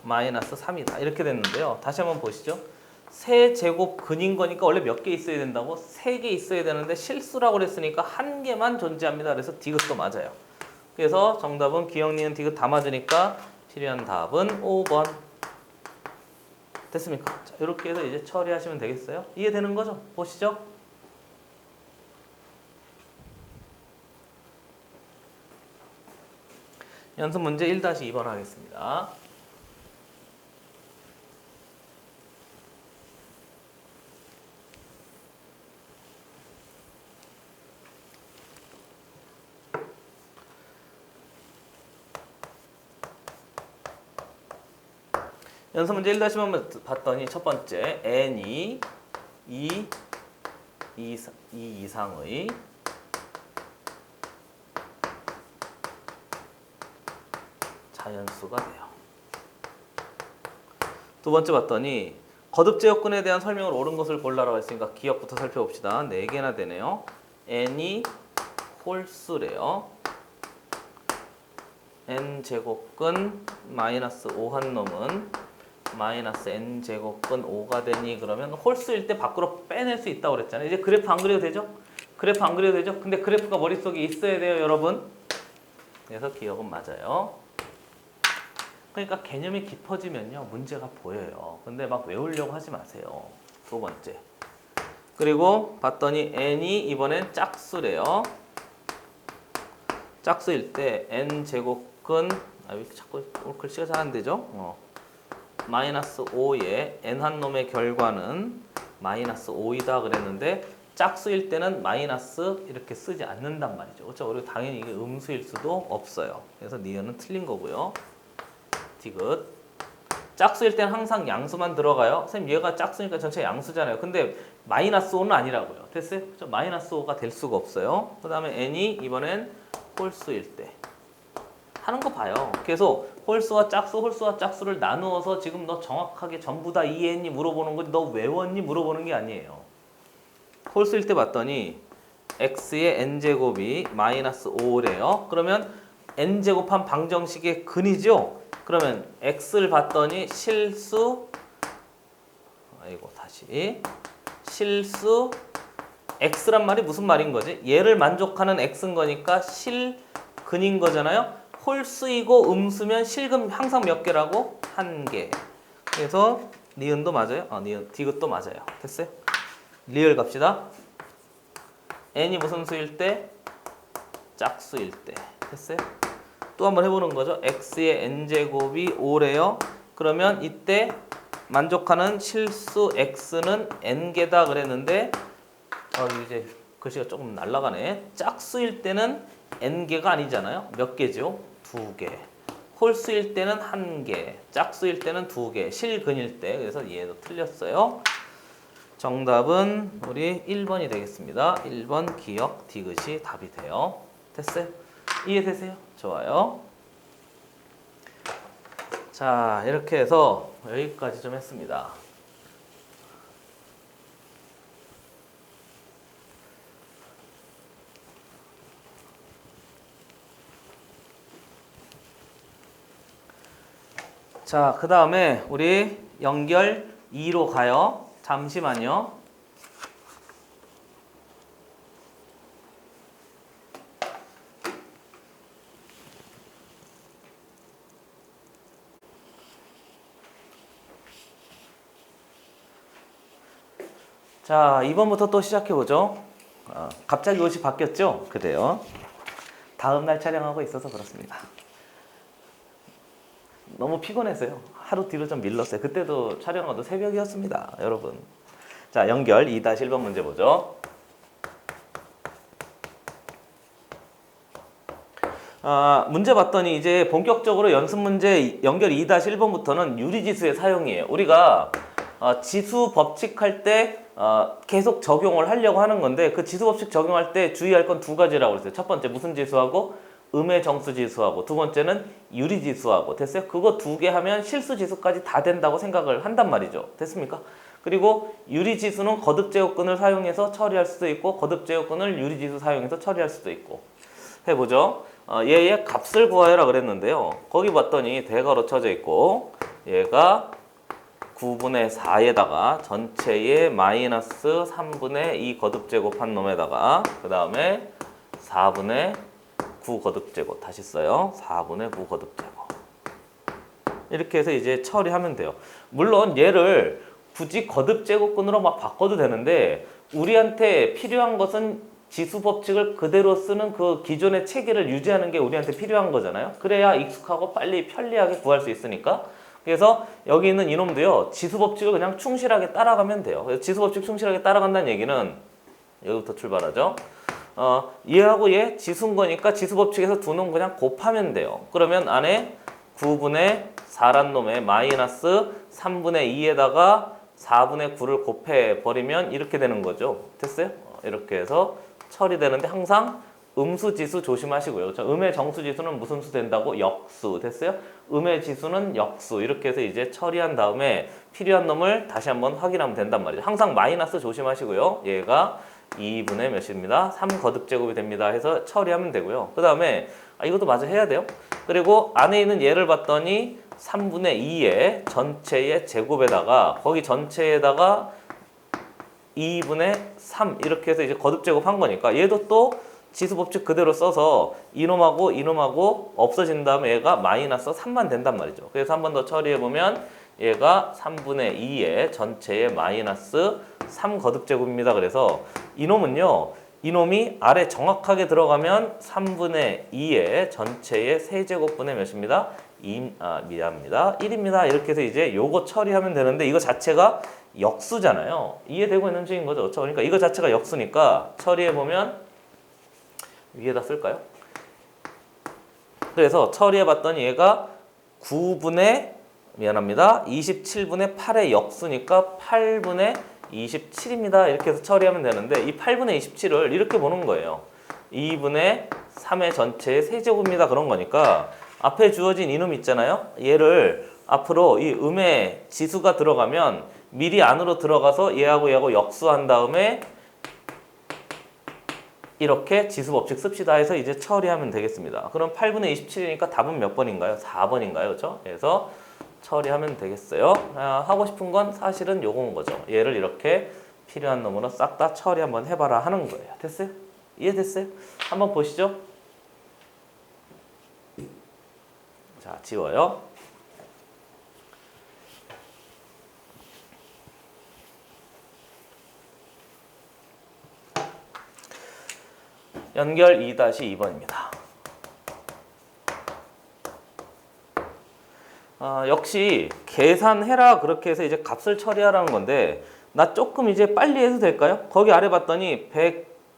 마이너스 3이다. 이렇게 됐는데요. 다시 한번 보시죠. 세제곱근인 거니까 원래 몇 개 있어야 된다고? 3개 있어야 되는데 실수라고 그랬으니까 1개만 존재합니다. 그래서 디귿도 맞아요. 그래서 정답은 기억, 니은, 디귿 다 맞으니까 필요한 답은 5번. 됐습니까? 자, 이렇게 해서 이제 처리하시면 되겠어요? 이해되는 거죠? 보시죠. 연습 문제 1-2번 하겠습니다. 연습 문제 1-1번 봤더니 첫 번째 n이 2 이상의 자연수가 돼요. 두 번째 봤더니 거듭제곱근에 대한 설명을 옳은 것을 골라라고 했으니까 기억부터 살펴봅시다. 4개나 되네요. n이 홀수래요. n제곱근 마이너스 5한 놈은 마이너스 n제곱근 5가 되니 그러면 홀수일 때 밖으로 빼낼 수 있다고 그랬잖아요. 이제 그래프 안 그려도 되죠? 그래프 안 그려도 되죠? 근데 그래프가 머릿속에 있어야 돼요, 여러분. 그래서 기억은 맞아요. 그러니까 개념이 깊어지면요, 문제가 보여요. 근데 막 외우려고 하지 마세요. 두 번째. 그리고 봤더니 n이 이번엔 짝수래요. 짝수일 때 n제곱근 왜 이렇게 자꾸 글씨가 잘 안 되죠? 마이너스 5에 n한 놈의 결과는 마이너스 5이다 그랬는데 짝수일 때는 마이너스 이렇게 쓰지 않는단 말이죠. 그렇죠? 그리고 당연히 이게 음수일 수도 없어요. 그래서 니은은 틀린 거고요. 디귿. 짝수일 때는 항상 양수만 들어가요. 선생님 얘가 짝수니까 전체 양수잖아요. 근데 마이너스 5는 아니라고요. 됐어요? 그렇죠? 마이너스 5가 될 수가 없어요. 그 다음에 n이 이번엔 홀수일 때 하는 거 봐요. 그래서 홀수와 짝수를 나누어서 지금 너 정확하게 전부 다 이해했니 물어보는 거지 너 외웠니 물어보는 게 아니에요. 홀수일 때 봤더니 x의 n제곱이 마이너스 5래요. 그러면 n제곱한 방정식의 근이죠. 그러면 x를 봤더니 실수 x란 말이 무슨 말인 거지? 얘를 만족하는 x인 거니까 실근인 거잖아요. 홀수이고 음수면 실근 항상 몇 개라고? 1개. 그래서 니은도 맞아요. 니은 디귿도 맞아요. 됐어요? 리을 갑시다. n이 무슨 수일 때? 짝수일 때. 됐어요? 또 한번 해보는 거죠. x의 n제곱이 5래요. 그러면 이때 만족하는 실수 x는 n개다 그랬는데 이제 글씨가 조금 날아가네. 짝수일 때는 n개가 아니잖아요. 몇 개죠? 2개. 홀수일 때는 1개. 짝수일 때는 2개. 실근일 때. 그래서 얘도 틀렸어요. 정답은 우리 1번이 되겠습니다. 1번 기억 디귿이 답이 돼요. 됐어요? 이해되세요? 좋아요. 자, 이렇게 해서 여기까지 좀 했습니다. 자, 그 다음에 우리 연결 2로 가요. 잠시만요. 자, 2번부터 또 시작해보죠. 갑자기 옷이 바뀌었죠? 그래요. 다음날 촬영하고 있어서 그렇습니다. 너무 피곤해서요. 하루 뒤로 좀 밀렸어요. 그때도 촬영하도 새벽이었습니다. 여러분. 자, 연결 2-1번 문제 보죠. 문제 봤더니 이제 본격적으로 연습 문제 연결 2-1번부터는 유리지수의 사용이에요. 우리가 지수 법칙할 때 계속 적용을 하려고 하는 건데 그 지수 법칙 적용할 때 주의할 건 2가지라고 그랬어요. 첫 번째 무슨 지수하고 음의 정수 지수하고 두 번째는 유리 지수하고 됐어요? 그거 2개 하면 실수 지수까지 다 된다고 생각을 한단 말이죠. 됐습니까? 그리고 유리 지수는 거듭 제곱근을 사용해서 처리할 수도 있고 거듭 제곱근을 유리 지수 사용해서 처리할 수도 있고 해보죠. 얘의 값을 구하여라 그랬는데요. 거기 봤더니 대괄호 쳐져 있고 얘가 9분의 4에다가 전체의 마이너스 3분의 2 거듭제곱한 놈에다가 그 다음에 4분의 9 거듭제곱 다시 써요. 4분의 9 거듭제곱 이렇게 해서 이제 처리하면 돼요. 물론 얘를 굳이 거듭제곱근으로 막 바꿔도 되는데 우리한테 필요한 것은 지수 법칙을 그대로 쓰는 그 기존의 체계를 유지하는 게 우리한테 필요한 거잖아요. 그래야 익숙하고 빨리 편리하게 구할 수 있으니까. 그래서 여기 있는 이놈도요. 지수 법칙을 그냥 충실하게 따라가면 돼요. 그래서 지수 법칙 충실하게 따라간다는 얘기는 여기부터 출발하죠. 얘하고 얘 지수인 거니까 지수 법칙에서 두 놈 그냥 곱하면 돼요. 그러면 안에 9분의 4란 놈에 마이너스 3분의 2에다가 4분의 9를 곱해버리면 이렇게 되는 거죠. 됐어요? 이렇게 해서 처리되는데 항상 음수 지수 조심하시고요. 음의 정수 지수는 무슨 수 된다고? 역수. 됐어요? 음의 지수는 역수. 이렇게 해서 이제 처리한 다음에 필요한 놈을 다시 한번 확인하면 된단 말이죠. 항상 마이너스 조심하시고요. 얘가 2분의 몇입니다. 3 거듭제곱이 됩니다. 해서 처리하면 되고요. 그 다음에 이것도 마저 해야 돼요. 그리고 안에 있는 얘를 봤더니 3분의 2의 전체의 제곱에다가 거기 전체에다가 2분의 3 이렇게 해서 이제 거듭제곱한 거니까 얘도 또 지수 법칙 그대로 써서 이놈하고 이놈하고 없어진 다음에 얘가 마이너스 3만 된단 말이죠. 그래서 한 번 더 처리해보면 얘가 3분의 2의 전체의 마이너스 3 거듭제곱입니다. 그래서 이놈은요. 이놈이 아래 정확하게 들어가면 3분의 2의 전체의 세제곱분의 몇입니다? 미안합니다. 1입니다. 이렇게 해서 이제 요거 처리하면 되는데 이거 자체가 역수잖아요. 이해되고 있는 중인 거죠. 그러니까 이거 자체가 역수니까 처리해보면 위에다 쓸까요? 그래서 처리해봤더니 얘가 9분의 미안합니다. 27분의 8의 역수니까 8분의 27입니다. 이렇게 해서 처리하면 되는데 이 8분의 27을 이렇게 보는 거예요. 2분의 3의 전체의 세제곱입니다. 그런 거니까 앞에 주어진 이놈 있잖아요. 얘를 앞으로 이 음의 지수가 들어가면 미리 안으로 들어가서 얘하고 얘하고 역수한 다음에 이렇게 지수 법칙 씁시다 해서 이제 처리하면 되겠습니다. 그럼 8분의 27이니까 답은 몇 번인가요? 4번인가요? 그렇죠? 그래서 처리하면 되겠어요. 하고 싶은 건 사실은 요건 거죠. 얘를 이렇게 필요한 놈으로 싹 다 처리 한번 해봐라 하는 거예요. 됐어요? 이해됐어요? 한번 보시죠. 자, 지워요. 연결 2-2번입니다. 역시 계산해라 그렇게 해서 이제 값을 처리하라는 건데 나 조금 이제 빨리 해도 될까요? 거기 아래 봤더니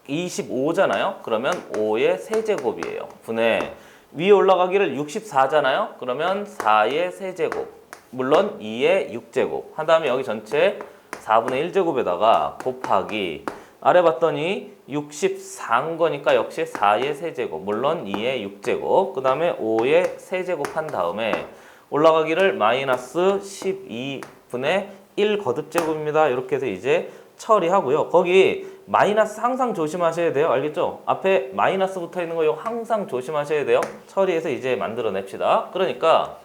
125잖아요. 그러면 5의 세제곱이에요. 분의 위에 올라가기를 64잖아요. 그러면 4의 세제곱 물론 2의 6제곱 한 다음에 여기 전체 4분의 1제곱에다가 곱하기 아래 봤더니 64인 거니까 역시 4의 세제곱 물론 2의 6제곱 그 다음에 5의 세제곱 한 다음에 올라가기를 마이너스 12분의 1 거듭제곱입니다. 이렇게 해서 이제 처리하고요. 거기 마이너스 항상 조심하셔야 돼요. 알겠죠? 앞에 마이너스 붙어 있는 거 이거 항상 조심하셔야 돼요. 처리해서 이제 만들어냅시다. 그러니까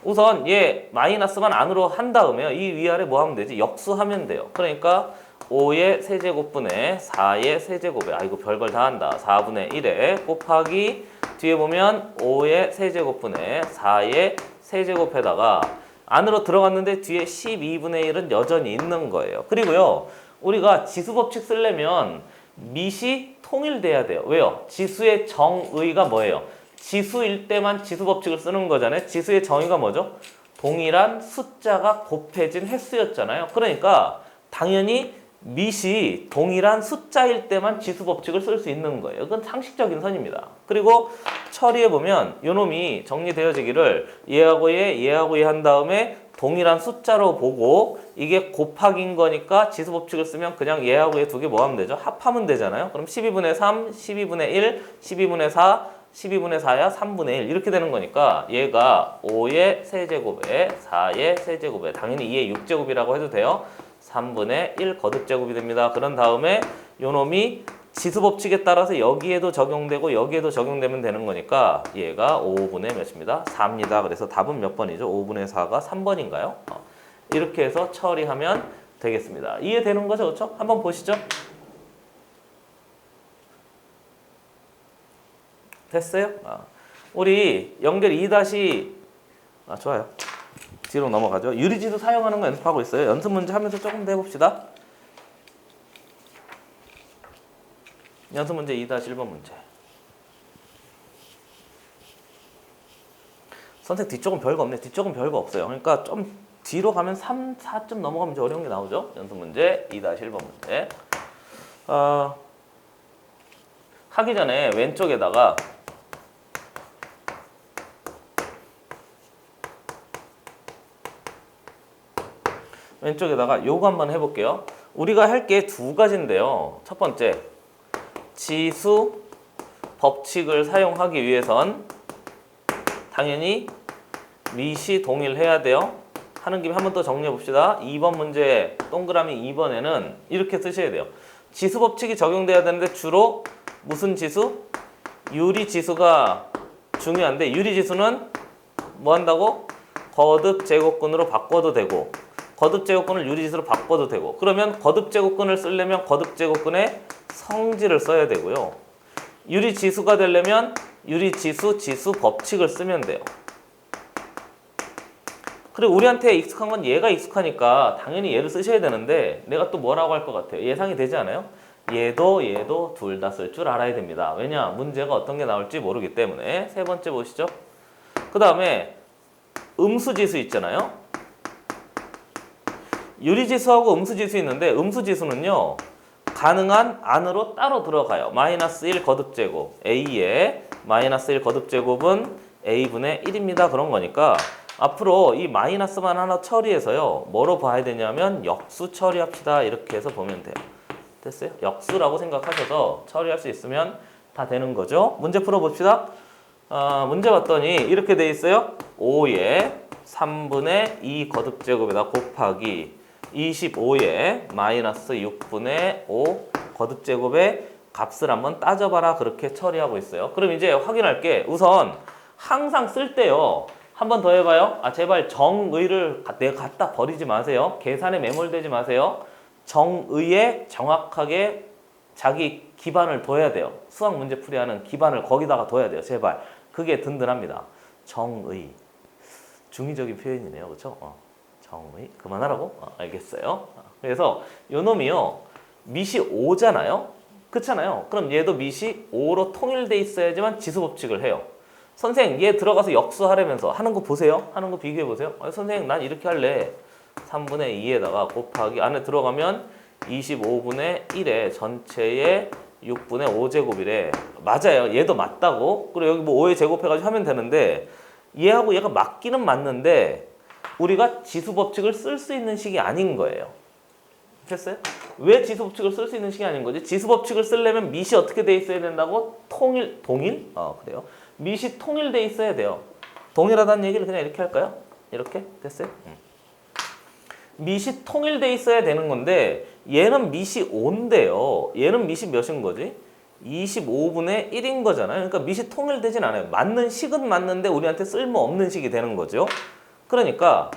우선 얘 마이너스만 안으로 한 다음에요. 이 위아래 뭐 하면 되지? 역수하면 돼요. 그러니까 5의 세제곱분의 4의 세제곱에 이거 별걸 다 한다. 4분의 1에 곱하기 뒤에 보면 5의 세제곱분의 4의 세제곱에다가 안으로 들어갔는데 뒤에 12분의 1은 여전히 있는 거예요. 그리고요. 우리가 지수법칙 쓰려면 밑이 통일돼야 돼요. 왜요? 지수의 정의가 뭐예요? 지수일 때만 지수법칙을 쓰는 거잖아요. 지수의 정의가 뭐죠? 동일한 숫자가 곱해진 횟수였잖아요. 그러니까 당연히 밑이 동일한 숫자일 때만 지수법칙을 쓸 수 있는 거예요. 그건 상식적인 선입니다. 그리고 처리해보면 요놈이 정리되어지기를 얘하고 얘 한 다음에 동일한 숫자로 보고 이게 곱하기인 거니까 지수법칙을 쓰면 그냥 얘하고 얘 두 개 뭐 하면 되죠? 합하면 되잖아요. 그럼 12분의 3, 12분의 1, 12분의 4, 12분의 4야 3분의 1 이렇게 되는 거니까 얘가 5의 세제곱에 4의 세제곱에 당연히 2의 6제곱이라고 해도 돼요. 3분의 1 거듭제곱이 됩니다. 그런 다음에 요놈이 지수 법칙에 따라서 여기에도 적용되고 여기에도 적용되면 되는 거니까 얘가 5분의 몇입니다? 4입니다. 그래서 답은 몇 번이죠? 5분의 4가 3번인가요? 이렇게 해서 처리하면 되겠습니다. 이해되는 거죠? 그렇죠? 한번 보시죠. 됐어요? 우리 연결 2- 좋아요. 뒤로 넘어가죠. 유리지수 사용하는 거 연습하고 있어요. 연습 문제 하면서 조금 더 해봅시다. 연습 문제 2-1번 문제. 선생 뒤쪽은 별거 없네. 뒤쪽은 별거 없어요. 그러니까 좀 뒤로 가면 3, 4점 넘어가면 이제 어려운 게 나오죠. 연습 문제 2-1번 문제. 하기 전에 왼쪽에다가 요거 한번 해볼게요. 우리가 할 게 두 가지인데요. 첫 번째, 지수 법칙을 사용하기 위해선 당연히 밑이 동일해야 돼요. 하는 김에 한 번 더 정리해 봅시다. 2번 문제 동그라미 2번에는 이렇게 쓰셔야 돼요. 지수 법칙이 적용돼야 되는데 주로 무슨 지수? 유리지수가 중요한데 유리지수는 뭐 한다고? 거듭 제곱근으로 바꿔도 되고 거듭 제곱근을 유리지수로 바꿔도 되고 그러면 거듭 제곱근을 쓰려면 거듭 제곱근의 성질을 써야 되고요. 유리지수가 되려면 유리지수 지수 법칙을 쓰면 돼요. 그리고 우리한테 익숙한 건 얘가 익숙하니까 당연히 얘를 쓰셔야 되는데 내가 또 뭐라고 할 것 같아요? 예상이 되지 않아요? 얘도 둘 다 쓸 줄 알아야 됩니다. 왜냐? 문제가 어떤 게 나올지 모르기 때문에. 세 번째 보시죠. 그 다음에 음수지수 있잖아요. 유리지수하고 음수지수 있는데 음수지수는요. 가능한 안으로 따로 들어가요. -1 거듭제곱 A의 -1 거듭제곱은 A분의 1입니다. 그런 거니까 앞으로 이 마이너스만 하나 처리해서요. 뭐로 봐야 되냐면 역수 처리합시다. 이렇게 해서 보면 돼요. 됐어요? 역수라고 생각하셔서 처리할 수 있으면 다 되는 거죠. 문제 풀어봅시다. 문제 봤더니 이렇게 돼 있어요. 5의 3분의 2 거듭제곱에다 곱하기 25의 -6분의 5 거듭제곱의 값을 한번 따져봐라. 그렇게 처리하고 있어요. 그럼 이제 확인할게. 우선 항상 쓸 때요. 한 번 더 해봐요. 제발 정의를 내가 갖다 버리지 마세요. 계산에 매몰되지 마세요. 정의에 정확하게 자기 기반을 둬야 돼요. 수학 문제 풀이하는 기반을 거기다가 둬야 돼요. 제발. 그게 든든합니다. 정의. 중의적인 표현이네요. 그렇죠? 정의. 그만하라고? 알겠어요. 그래서 요 놈이요. 밑이 5잖아요. 그렇잖아요. 그럼 얘도 밑이 5로 통일돼 있어야지만 지수법칙을 해요. 선생님 얘 들어가서 역수하려면서 하는 거 보세요. 하는 거 비교해 보세요. 선생님 난 이렇게 할래. 3분의 2에다가 곱하기 안에 들어가면 25분의 1에 전체의 6분의 5제곱이래. 맞아요. 얘도 맞다고. 그리고 여기 뭐 5에 제곱해가지고 하면 되는데 얘하고 얘가 맞기는 맞는데 우리가 지수법칙을 쓸 수 있는 식이 아닌 거예요. 됐어요? 왜 지수법칙을 쓸 수 있는 식이 아닌 거지? 지수법칙을 쓰려면 밑이 어떻게 돼 있어야 된다고? 동일? 그래요. 밑이 통일돼 있어야 돼요. 동일하다는 얘기를 그냥 이렇게 할까요? 이렇게? 됐어요? 밑이 통일돼 있어야 되는 건데 얘는 밑이 5인데요. 얘는 밑이 몇인 거지? 25분의 1인 거잖아요. 그러니까 밑이 통일되진 않아요. 맞는 식은 맞는데 우리한테 쓸모없는 식이 되는 거죠. 그러니까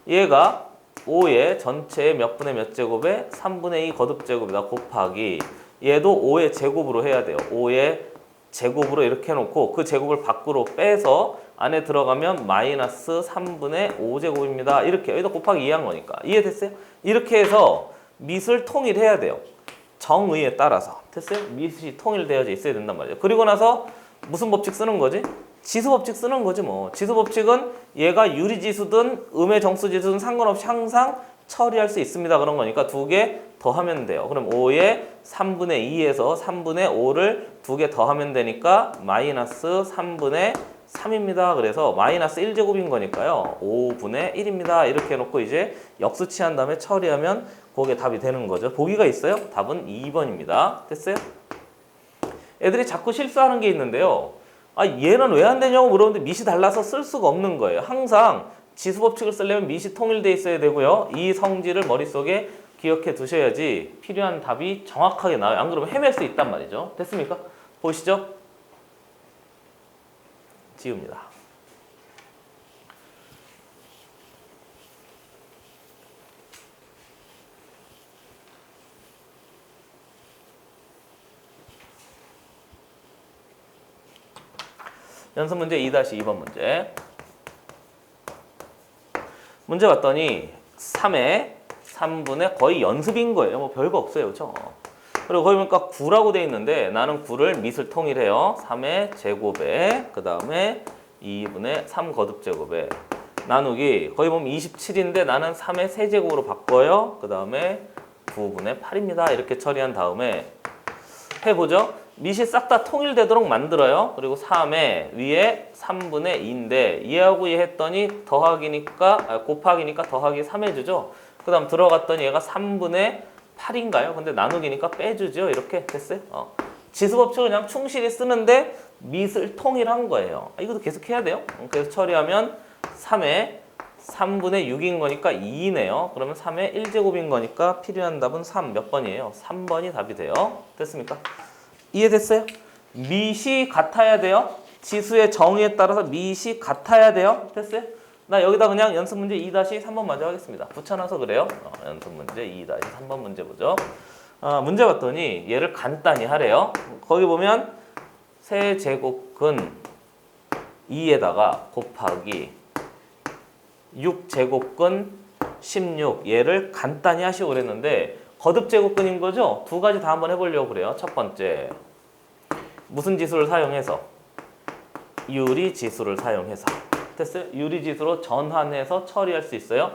얘가 5의 전체의 몇 분의 몇 제곱에 3분의 2 거듭제곱이다 곱하기 얘도 5의 제곱으로 해야 돼요. 5의 제곱으로 이렇게 해놓고 그 제곱을 밖으로 빼서 안에 들어가면 -3분의 5제곱입니다. 이렇게 여기다 곱하기 2한 거니까. 이해됐어요? 이렇게 해서 밑을 통일해야 돼요. 정의에 따라서. 됐어요? 밑이 통일되어져 있어야 된단 말이에요. 그리고 나서 무슨 법칙 쓰는 거지? 지수법칙 쓰는 거지 뭐. 지수법칙은 얘가 유리지수든 음의 정수지수든 상관없이 항상 처리할 수 있습니다. 그런 거니까 두 개 더하면 돼요. 그럼 5에 3분의 2에서 3분의 5를 두 개 더하면 되니까 -3분의 3입니다. 그래서 -1제곱인 거니까요. 5분의 1입니다. 이렇게 해놓고 이제 역수 취한 다음에 처리하면 그게 답이 되는 거죠. 보기가 있어요? 답은 2번입니다. 됐어요? 애들이 자꾸 실수하는 게 있는데요. 얘는 왜 안 되냐고 물어보는데 밑이 달라서 쓸 수가 없는 거예요. 항상 지수법칙을 쓰려면 밑이 통일돼 있어야 되고요. 이 성질을 머릿속에 기억해 두셔야지 필요한 답이 정확하게 나와요. 안 그러면 헤맬 수 있단 말이죠. 됐습니까? 보시죠. 지웁니다. 연습 문제 2-2번 문제. 문제 봤더니 3에 3분의 거의 연습인 거예요. 뭐 별거 없어요. 그렇죠? 그리고 거기 보니까 9라고 돼 있는데 나는 9를 밑을 통일해요. 3의 제곱에 그 다음에 2분의 3 거듭 제곱에 나누기 거기 보면 27인데 나는 3의 세제곱으로 바꿔요. 그 다음에 9분의 8입니다. 이렇게 처리한 다음에 해보죠. 밑이 싹 다 통일되도록 만들어요. 그리고 3에 위에 3분의 2인데 얘하고 얘 했더니 더하기니까 곱하기니까 더하기 3 해주죠. 그 다음 들어갔더니 얘가 3분의 8인가요? 근데 나누기니까 빼주죠. 이렇게 됐어요. 지수법칙을 그냥 충실히 쓰는데 밑을 통일한 거예요. 이것도 계속 해야 돼요. 그래서 처리하면 3에 3분의 6인 거니까 2이네요. 그러면 3의 1제곱인 거니까 필요한 답은 3 몇 번이에요? 3번이 답이 돼요. 됐습니까? 이해됐어요? 밑이 같아야 돼요. 지수의 정의에 따라서 밑이 같아야 돼요. 됐어요? 나 여기다 그냥 연습 문제 2-3번 먼저 하겠습니다. 붙여놔서 그래요. 연습 문제 2-3번 문제 보죠. 문제 봤더니 얘를 간단히 하래요. 거기 보면 세제곱근 2에다가 곱하기 6제곱근 16 얘를 간단히 하시고 그랬는데 거듭제곱근인 거죠? 두 가지 다 한번 해보려고 그래요. 첫 번째 무슨 지수를 사용해서? 유리지수를 사용해서 됐어요? 유리지수로 전환해서 처리할 수 있어요.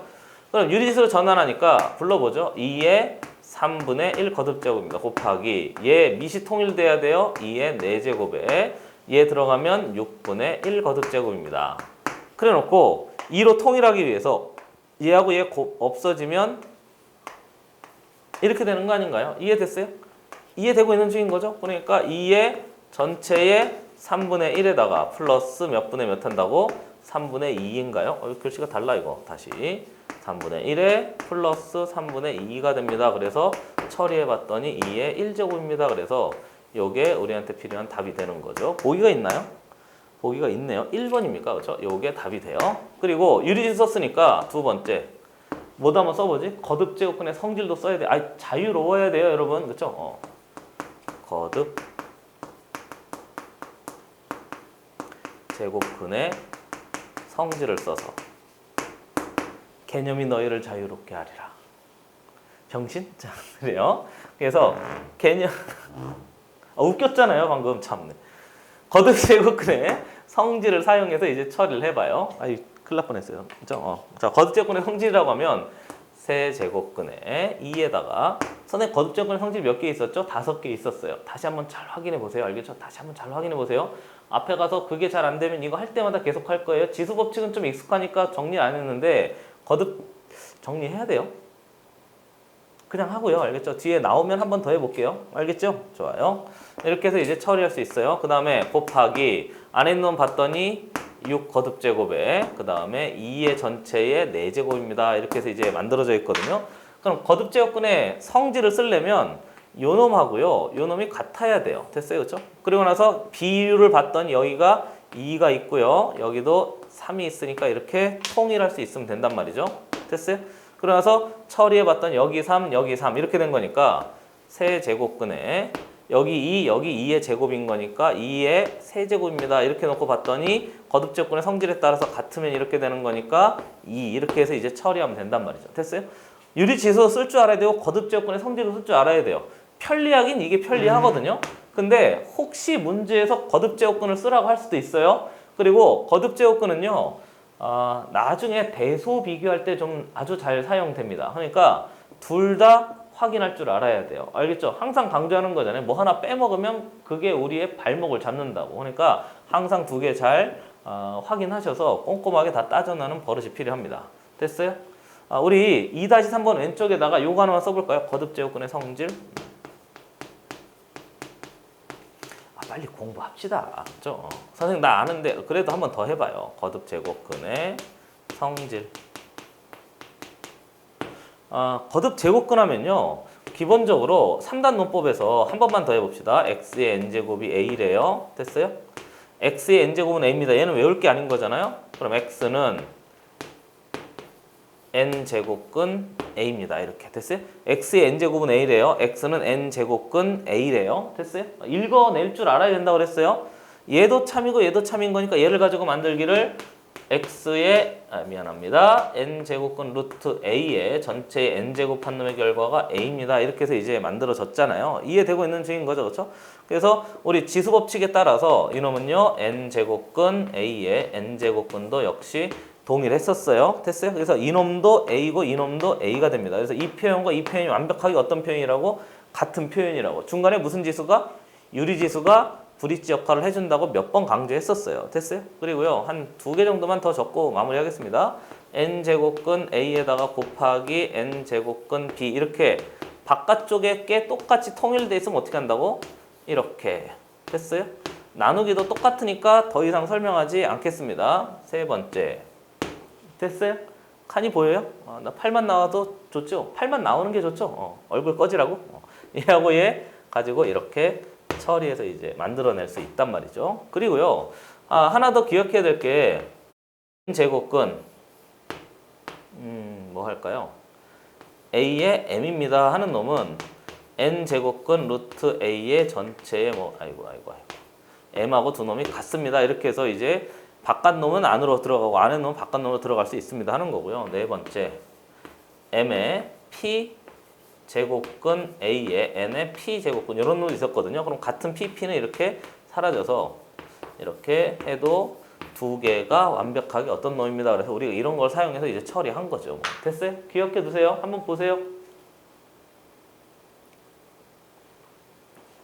그럼 유리지수로 전환하니까 불러보죠. 2의 3분의 1 거듭제곱입니다. 곱하기 얘 밑이 통일돼야 돼요. 2의 4제곱에 얘 들어가면 6분의 1 거듭제곱입니다. 그래 놓고 2로 통일하기 위해서 얘하고 얘 없어지면 이렇게 되는 거 아닌가요? 이해됐어요? 이해되고 있는 중인 거죠? 그러니까 2의 전체의 3분의 1에다가 플러스 몇 분의 몇 한다고? 3분의 2인가요? 글씨가 달라 이거. 다시 3분의 1에 플러스 3분의 2가 됩니다. 그래서 처리해봤더니 2의 1제곱입니다. 그래서 요게 우리한테 필요한 답이 되는 거죠. 보기가 있나요? 보기가 있네요. 1번입니까? 그렇죠? 요게 답이 돼요. 그리고 유리지수 썼으니까 두 번째 뭐도 한번 써보지? 거듭제곱근의 성질도 써야 돼. 자유로워야 돼요, 여러분. 그렇죠? 거듭 제곱근의 성질을 써서 개념이 너희를 자유롭게 하리라. 병신? 자, 그래요. 그래서 개념 웃겼잖아요, 방금 참네. 거듭 제곱근의 성질을 사용해서 이제 처리를 해봐요. 큰일 날 뻔했어요. 그죠? 자, 거듭제곱근의 성질이라고 하면 세제곱근의 2에다가 선생님 거듭제곱근의 성질 몇 개 있었죠? 5개 있었어요. 다시 한번 잘 확인해 보세요. 알겠죠? 다시 한번 잘 확인해 보세요. 앞에 가서 그게 잘 안 되면 이거 할 때마다 계속 할 거예요. 지수 법칙은 좀 익숙하니까 정리 안 했는데 거듭 정리해야 돼요. 그냥 하고요. 알겠죠? 뒤에 나오면 한 번 더 해볼게요. 알겠죠? 좋아요. 이렇게 해서 이제 처리할 수 있어요. 그 다음에 곱하기 안에 있는 놈 봤더니 6 거듭제곱에 그 다음에 2의 전체의 4제곱입니다. 이렇게 해서 이제 만들어져 있거든요. 그럼 거듭제곱근의 성질을 쓰려면 요 놈하고요. 요 놈이 같아야 돼요. 됐어요? 그렇죠? 그리고 나서 비율을 봤더니 여기가 2가 있고요. 여기도 3이 있으니까 이렇게 통일할 수 있으면 된단 말이죠. 됐어요? 그러고 나서 처리해 봤더니 여기 3, 여기 3 이렇게 된 거니까 세제곱근에 여기 2, 여기 2의 제곱인 거니까 2의 세제곱입니다. 이렇게 놓고 봤더니 거듭제곱근의 성질에 따라서 같으면 이렇게 되는 거니까 2 이렇게 해서 이제 처리하면 된단 말이죠. 됐어요? 유리지수 쓸 줄 알아야 되고 거듭제곱근의 성질도 쓸 줄 알아야 돼요. 편리하긴 이게 편리하거든요. 근데 혹시 문제에서 거듭제곱근을 쓰라고 할 수도 있어요. 그리고 거듭제곱근은요. 나중에 대소 비교할 때 좀 아주 잘 사용됩니다. 그러니까 둘 다 확인할 줄 알아야 돼요. 알겠죠? 항상 강조하는 거잖아요. 뭐 하나 빼먹으면 그게 우리의 발목을 잡는다고. 그러니까 항상 두 개 잘 확인하셔서 꼼꼼하게 다 따져나는 버릇이 필요합니다. 됐어요? 우리 2-3번 왼쪽에다가 요거 하나만 써볼까요? 거듭제곱근의 성질. 빨리 공부합시다. 그렇죠? 선생님 나 아는데 그래도 한번 더 해봐요. 거듭제곱근의 성질. 거듭 제곱근하면요. 기본적으로 3단 논법에서 한 번만 더 해봅시다. x의 n제곱이 a래요. 됐어요? x의 n제곱은 a입니다. 얘는 외울 게 아닌 거잖아요. 그럼 x는 n제곱근 a입니다. 이렇게 됐어요? x의 n제곱은 a래요. x는 n제곱근 a래요. 됐어요? 읽어낼 줄 알아야 된다고 그랬어요. 얘도 참이고 얘도 참인 거니까 얘를 가지고 만들기를 x의 미안합니다. n제곱근 루트 a의 전체의 n제곱한 놈의 결과가 a입니다. 이렇게 해서 이제 만들어졌잖아요. 이해되고 있는 중인 거죠. 그렇죠? 그래서 우리 지수법칙에 따라서 이놈은요. n제곱근 a의 n제곱근도 역시 동일했었어요. 됐어요? 그래서 이놈도 a고 이놈도 a가 됩니다. 그래서 이 표현과 이 표현이 완벽하게 어떤 표현이라고? 같은 표현이라고. 중간에 무슨 지수가? 유리지수가 브릿지 역할을 해준다고 몇 번 강조했었어요. 됐어요? 그리고요. 한 2개 정도만 더 적고 마무리하겠습니다. n제곱근 a에다가 곱하기 n제곱근 b 이렇게 바깥쪽에 게 똑같이 통일돼 있으면 어떻게 한다고? 이렇게. 됐어요? 나누기도 똑같으니까 더 이상 설명하지 않겠습니다. 세 번째. 됐어요? 칸이 보여요? 나 8만 나와도 좋죠? 8만 나오는 게 좋죠? 얼굴 꺼지라고? 얘하고 얘 가지고 이렇게 처리해서 이제 만들어낼 수 있단 말이죠. 그리고요, 하나 더 기억해야 될 게 제곱근 뭐 할까요? a의 m입니다 하는 놈은 n 제곱근 루트 a의 전체의 뭐 아이고 m하고 두 놈이 같습니다. 이렇게 해서 이제 바깥 놈은 안으로 들어가고 안에 놈은 바깥 놈으로 들어갈 수 있습니다 하는 거고요. 네 번째, m의 p 제곱근 a의 n의 p 제곱근 이런 놈이 있었거든요. 그럼 같은 pp는 이렇게 사라져서 이렇게 해도 두 개가 완벽하게 어떤 놈입니다. 그래서 우리가 이런 걸 사용해서 이제 처리한 거죠. 됐어요? 기억해 두세요. 한번 보세요.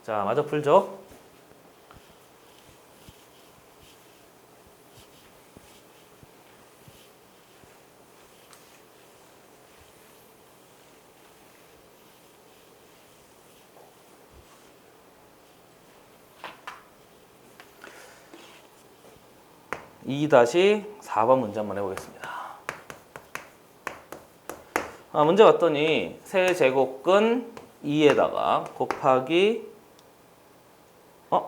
자, 마저 풀죠. (2) 4번 문제 한번 해보겠습니다. 문제 봤더니 세제곱근 2에다가 곱하기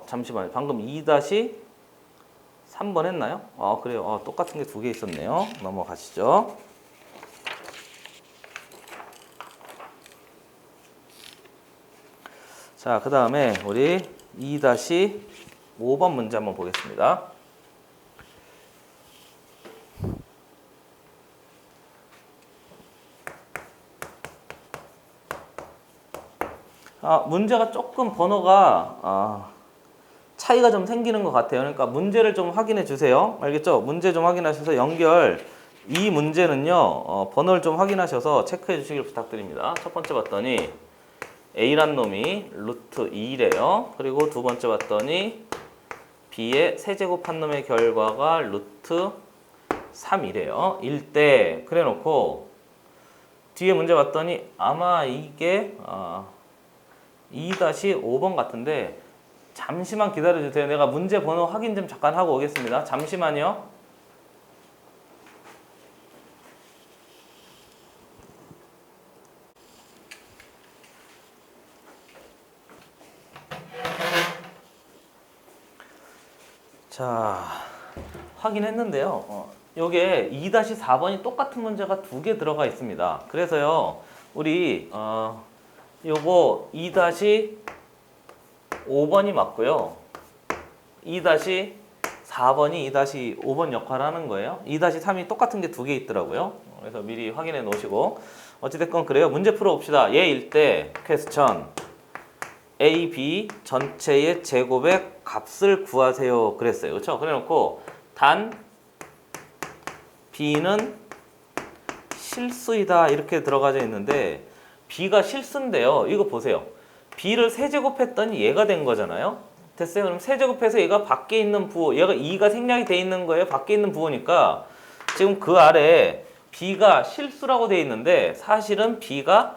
잠시만요. 방금 2 (3번) 했나요? 그래요. 똑같은 게 두 개 있었네요. 넘어가시죠. 자, 그 다음에 우리 2 (5번) 문제 한번 보겠습니다. 문제가 조금 번호가 차이가 좀 생기는 것 같아요. 그러니까 문제를 좀 확인해 주세요. 알겠죠? 문제 좀 확인하셔서 연결 이 문제는요. 번호를 좀 확인하셔서 체크해 주시길 부탁드립니다. 첫 번째 봤더니 a란 놈이 루트 2래요. 그리고 두 번째 봤더니 b의 세제곱한 놈의 결과가 루트 3이래요. 1대 그래 놓고 뒤에 문제 봤더니 아마 이게 2 (5번) 같은데 잠시만 기다려 주세요. 내가 문제 번호 확인 좀 잠깐 하고 오겠습니다. 잠시만요. 자, 확인했는데요. 요게 2 (4번이) 똑같은 문제가 두 개 들어가 있습니다. 그래서요. 우리 요거 2 (5번이) 맞고요. 2 (4번이) 2 (5번) 역할을 하는 거예요. 2 (3이) 똑같은 게 두 개 있더라고요. 그래서 미리 확인해 놓으시고 어찌됐건 그래요. 문제 풀어봅시다. 얘일 때 퀘스천 A, B 전체의 제곱의 값을 구하세요 그랬어요. 그렇죠? 그래놓고 단 B는 실수이다 이렇게 들어가져 있는데 B가 실수인데요. 이거 보세요. B를 세제곱했더니 얘가 된 거잖아요. 됐어요? 그럼 세제곱해서 얘가 밖에 있는 부호, 얘가 2가 생략이 돼 있는 거예요. 밖에 있는 부호니까 지금 그 아래 B가 실수라고 돼 있는데 사실은 B가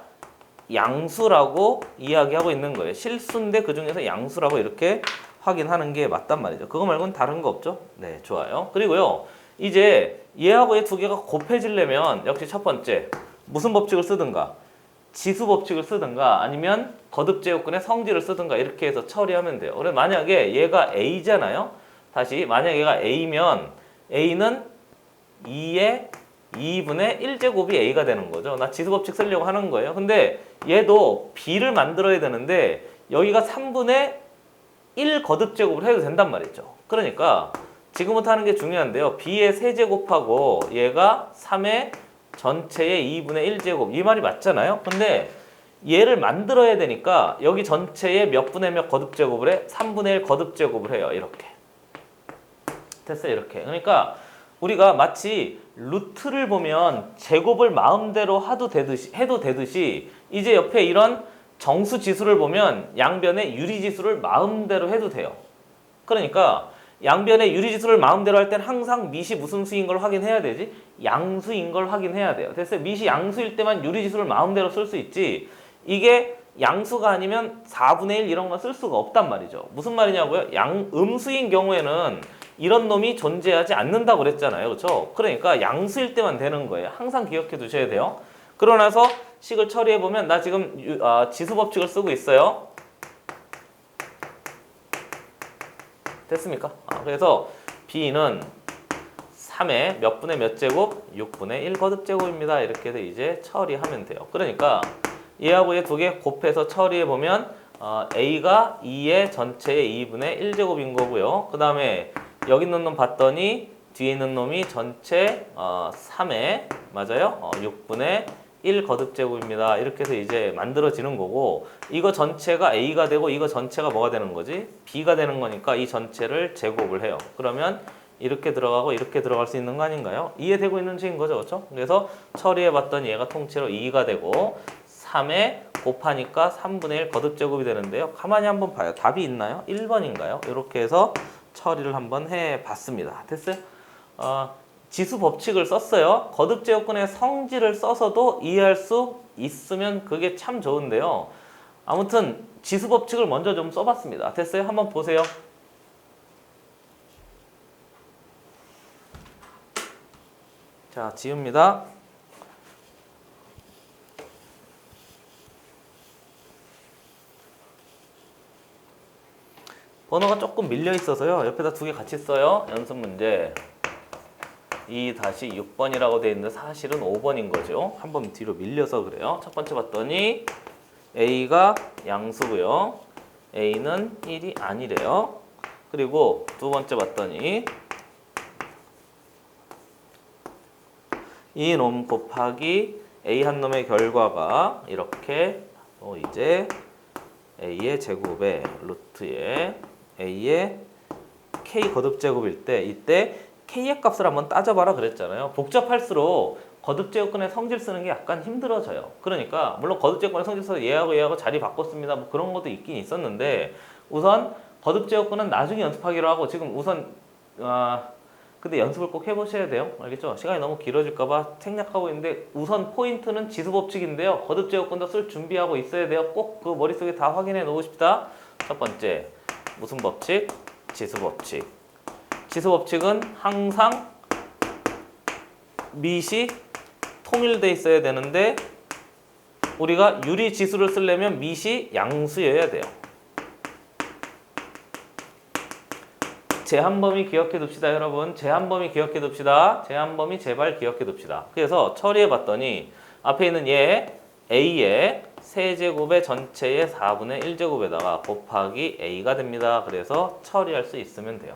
양수라고 이야기하고 있는 거예요. 실수인데 그 중에서 양수라고 이렇게 확인하는 게 맞단 말이죠. 그거 말고는 다른 거 없죠? 네, 좋아요. 그리고요, 이제 얘하고 얘 두 개가 곱해지려면 역시 첫 번째 무슨 법칙을 쓰든가 지수 법칙을 쓰든가 아니면 거듭제곱근의 성질을 쓰든가 이렇게 해서 처리하면 돼요. 그래서 만약에 얘가 A잖아요. 다시 만약에 얘가 A면 A는 2의 2분의 1제곱이 A가 되는 거죠. 나 지수 법칙 쓰려고 하는 거예요. 근데 얘도 B를 만들어야 되는데 여기가 3분의 1 거듭제곱을 해도 된단 말이죠. 그러니까 지금부터 하는 게 중요한데요. B의 세제곱하고 얘가 3의 전체의 2분의 1제곱 이 말이 맞잖아요. 근데 얘를 만들어야 되니까 여기 전체의 몇 분의 몇 거듭제곱을 해? 3분의 1 거듭제곱을 해요. 이렇게. 됐어요. 이렇게. 그러니까 우리가 마치 루트를 보면 제곱을 마음대로 해도 되듯이 이제 옆에 이런 정수 지수를 보면 양변의 유리 지수를 마음대로 해도 돼요. 그러니까 양변의 유리 지수를 마음대로 할 때는 항상 밑이 무슨 수인 걸 확인해야 되지? 양수인 걸 확인해야 돼요. 됐어요. 밑이 양수일 때만 유리 지수를 마음대로 쓸 수 있지. 이게 양수가 아니면 4분의 1 이런 건 쓸 수가 없단 말이죠. 무슨 말이냐고요? 음수인 경우에는 이런 놈이 존재하지 않는다고 그랬잖아요. 그렇죠? 그러니까 양수일 때만 되는 거예요. 항상 기억해 두셔야 돼요. 그러고 나서 식을 처리해 보면 나 지금 지수 법칙을 쓰고 있어요. 됐습니까? 그래서 B는 3의 몇 분의 몇 제곱? 6분의 1 거듭제곱입니다. 이렇게 해서 이제 처리하면 돼요. 그러니까 얘하고 얘 두 개 곱해서 처리해 보면 A가 2의 전체의 2분의 1제곱인 거고요. 그 다음에 여기 있는 놈 봤더니 뒤에 있는 놈이 전체 3의 맞아요? 6분의 1 거듭제곱입니다. 이렇게 해서 이제 만들어지는 거고 이거 전체가 A가 되고 이거 전체가 뭐가 되는 거지? B가 되는 거니까 이 전체를 제곱을 해요. 그러면 이렇게 들어가고 이렇게 들어갈 수 있는 거 아닌가요? 이해되고 있는 식인 거죠. 그렇죠? 그래서 처리해 봤더니 얘가 통째로 2가 되고 3에 곱하니까 3분의 1 거듭제곱이 되는데요. 가만히 한번 봐요. 답이 있나요? 1번인가요? 이렇게 해서 처리를 한번 해봤습니다. 됐어요? 지수 법칙을 썼어요. 거듭제곱근의 성질을 써서도 이해할 수 있으면 그게 참 좋은데요. 아무튼 지수 법칙을 먼저 좀 써봤습니다. 됐어요? 한번 보세요. 자, 지웁니다. 번호가 조금 밀려 있어서요. 옆에다 두 개 같이 써요. 연습 문제. 2-6번이라고 되어 있는데 사실은 5번인 거죠. 한 번 뒤로 밀려서 그래요. 첫 번째 봤더니 A가 양수고요. A는 1이 아니래요. 그리고 두 번째 봤더니 이 놈 곱하기 A 한 놈의 결과가 이렇게 이제 A의 제곱에 루트에 A의 K 거듭제곱일 때 이때 K의 값을 한번 따져봐라 그랬잖아요. 복잡할수록 거듭제곱근의 성질 쓰는 게 약간 힘들어져요. 그러니까 물론 거듭제곱근의 성질 써서 얘하고 자리 바꿨습니다. 뭐 그런 것도 있긴 있었는데 우선 거듭제곱근은 나중에 연습하기로 하고 지금 우선 근데 연습을 꼭 해보셔야 돼요. 알겠죠? 시간이 너무 길어질까봐 생략하고 있는데 우선 포인트는 지수법칙인데요. 거듭제곱근도 쓸 준비하고 있어야 돼요. 꼭 그 머릿속에 다 확인해 놓으십시다. 첫 번째 무슨 법칙? 지수법칙. 지수법칙은 항상 밑이 통일돼 있어야 되는데 우리가 유리지수를 쓰려면 밑이 양수여야 돼요. 제한범위 기억해 둡시다 여러분. 제한범위 기억해 둡시다. 제한범위 제발 기억해 둡시다. 그래서 처리해 봤더니 앞에 있는 얘 A의 세제곱의 전체의 4분의 1제곱에다가 곱하기 A가 됩니다. 그래서 처리할 수 있으면 돼요.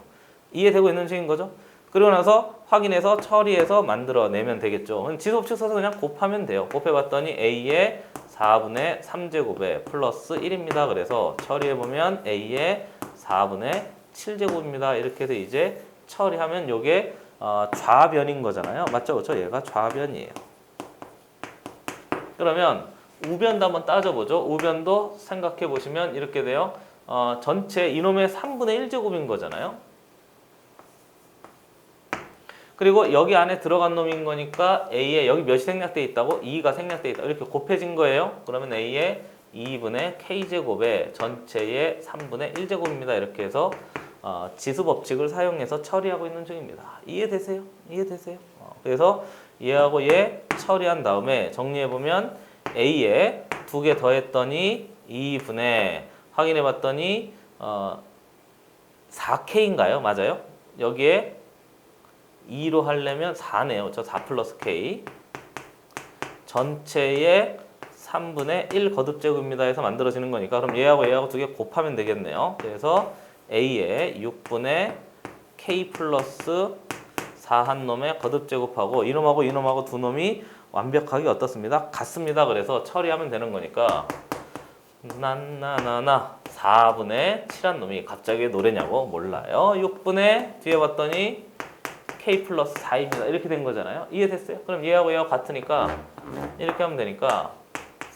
이해되고 있는 식인 거죠? 그리고 나서 확인해서 처리해서 만들어내면 되겠죠. 지수법칙 써서 그냥 곱하면 돼요. 곱해봤더니 A의 4분의 3제곱에 플러스 1입니다. 그래서 처리해보면 A의 4분의 7제곱입니다. 이렇게 해서 이제 처리하면 이게 좌변인 거잖아요. 맞죠? 그렇죠? 얘가 좌변이에요. 그러면 우변도 한번 따져보죠. 우변도 생각해보시면 이렇게 돼요. 전체 이놈의 3분의 1제곱인 거잖아요. 그리고 여기 안에 들어간 놈인 거니까 A에 여기 몇이 생략되어 있다고? 2가 생략되어 있다. 이렇게 곱해진 거예요. 그러면 A의 2분의 K제곱에 전체의 3분의 1제곱입니다. 이렇게 해서 지수 법칙을 사용해서 처리하고 있는 중입니다. 이해되세요? 이해되세요? 그래서 얘하고 얘 처리한 다음에 정리해보면 A에 2개 더했더니 2분의 확인해봤더니 4K인가요? 맞아요? 여기에 2로 하려면 4네요. 저 4 플러스 K 전체의 3분의 1 거듭제곱입니다 해서 만들어지는 거니까 그럼 얘하고 얘하고 2개 곱하면 되겠네요. 그래서 A에 6분의 K 플러스 4 한 놈의 거듭제곱하고 이놈하고 이놈하고 두 놈이 완벽하게 어떻습니다? 같습니다. 그래서 처리하면 되는 거니까 나나나나 4분의 7 한 놈이 갑자기 노래냐고 몰라요. 6분의 뒤에 봤더니 K 플러스 4입니다. 이렇게 된 거잖아요. 이해됐어요? 그럼 얘하고 얘하고 같으니까 이렇게 하면 되니까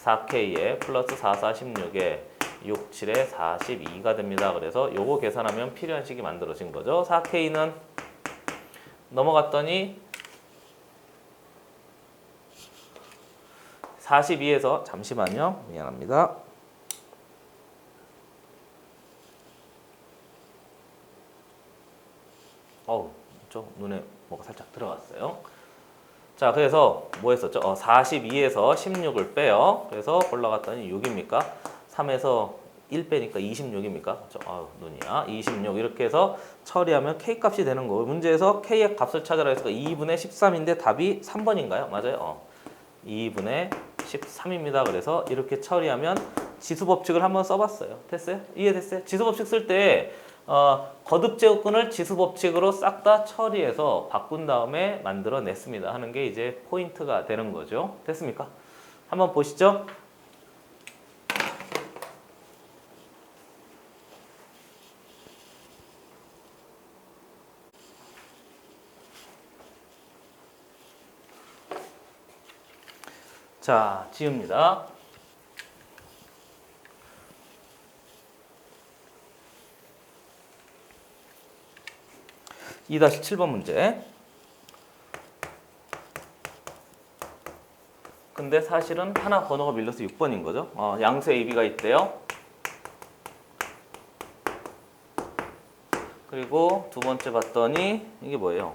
4K에 플러스 4, 4, 16에 6, 7에 42가 됩니다. 그래서 요거 계산하면 필요한 식이 만들어진 거죠. 4K는 넘어갔더니 42에서 잠시만요. 미안합니다. 저 눈에 뭐가 살짝 들어갔어요. 자, 그래서 뭐 했었죠? 42에서 16을 빼요. 그래서 올라갔더니 6입니까? 3에서 1 빼니까 26입니까? 눈이야. 26 이렇게 해서 처리하면 K 값이 되는 거고 문제에서 K의 값을 찾아라 했으니까 2분의 13인데 답이 3번인가요? 맞아요. 2분의 13입니다. 그래서 이렇게 처리하면 지수법칙을 한번 써봤어요. 됐어요? 이해됐어요? 지수법칙 쓸 때 거듭제곱근을 지수법칙으로 싹 다 처리해서 바꾼 다음에 만들어냈습니다 하는 게 이제 포인트가 되는 거죠. 됐습니까? 한번 보시죠. 자, 지웁니다. 2-7번 문제. 근데 사실은 하나 번호가 밀려서 6번인 거죠. 양수 AB가 있대요. 그리고 두 번째 봤더니 이게 뭐예요?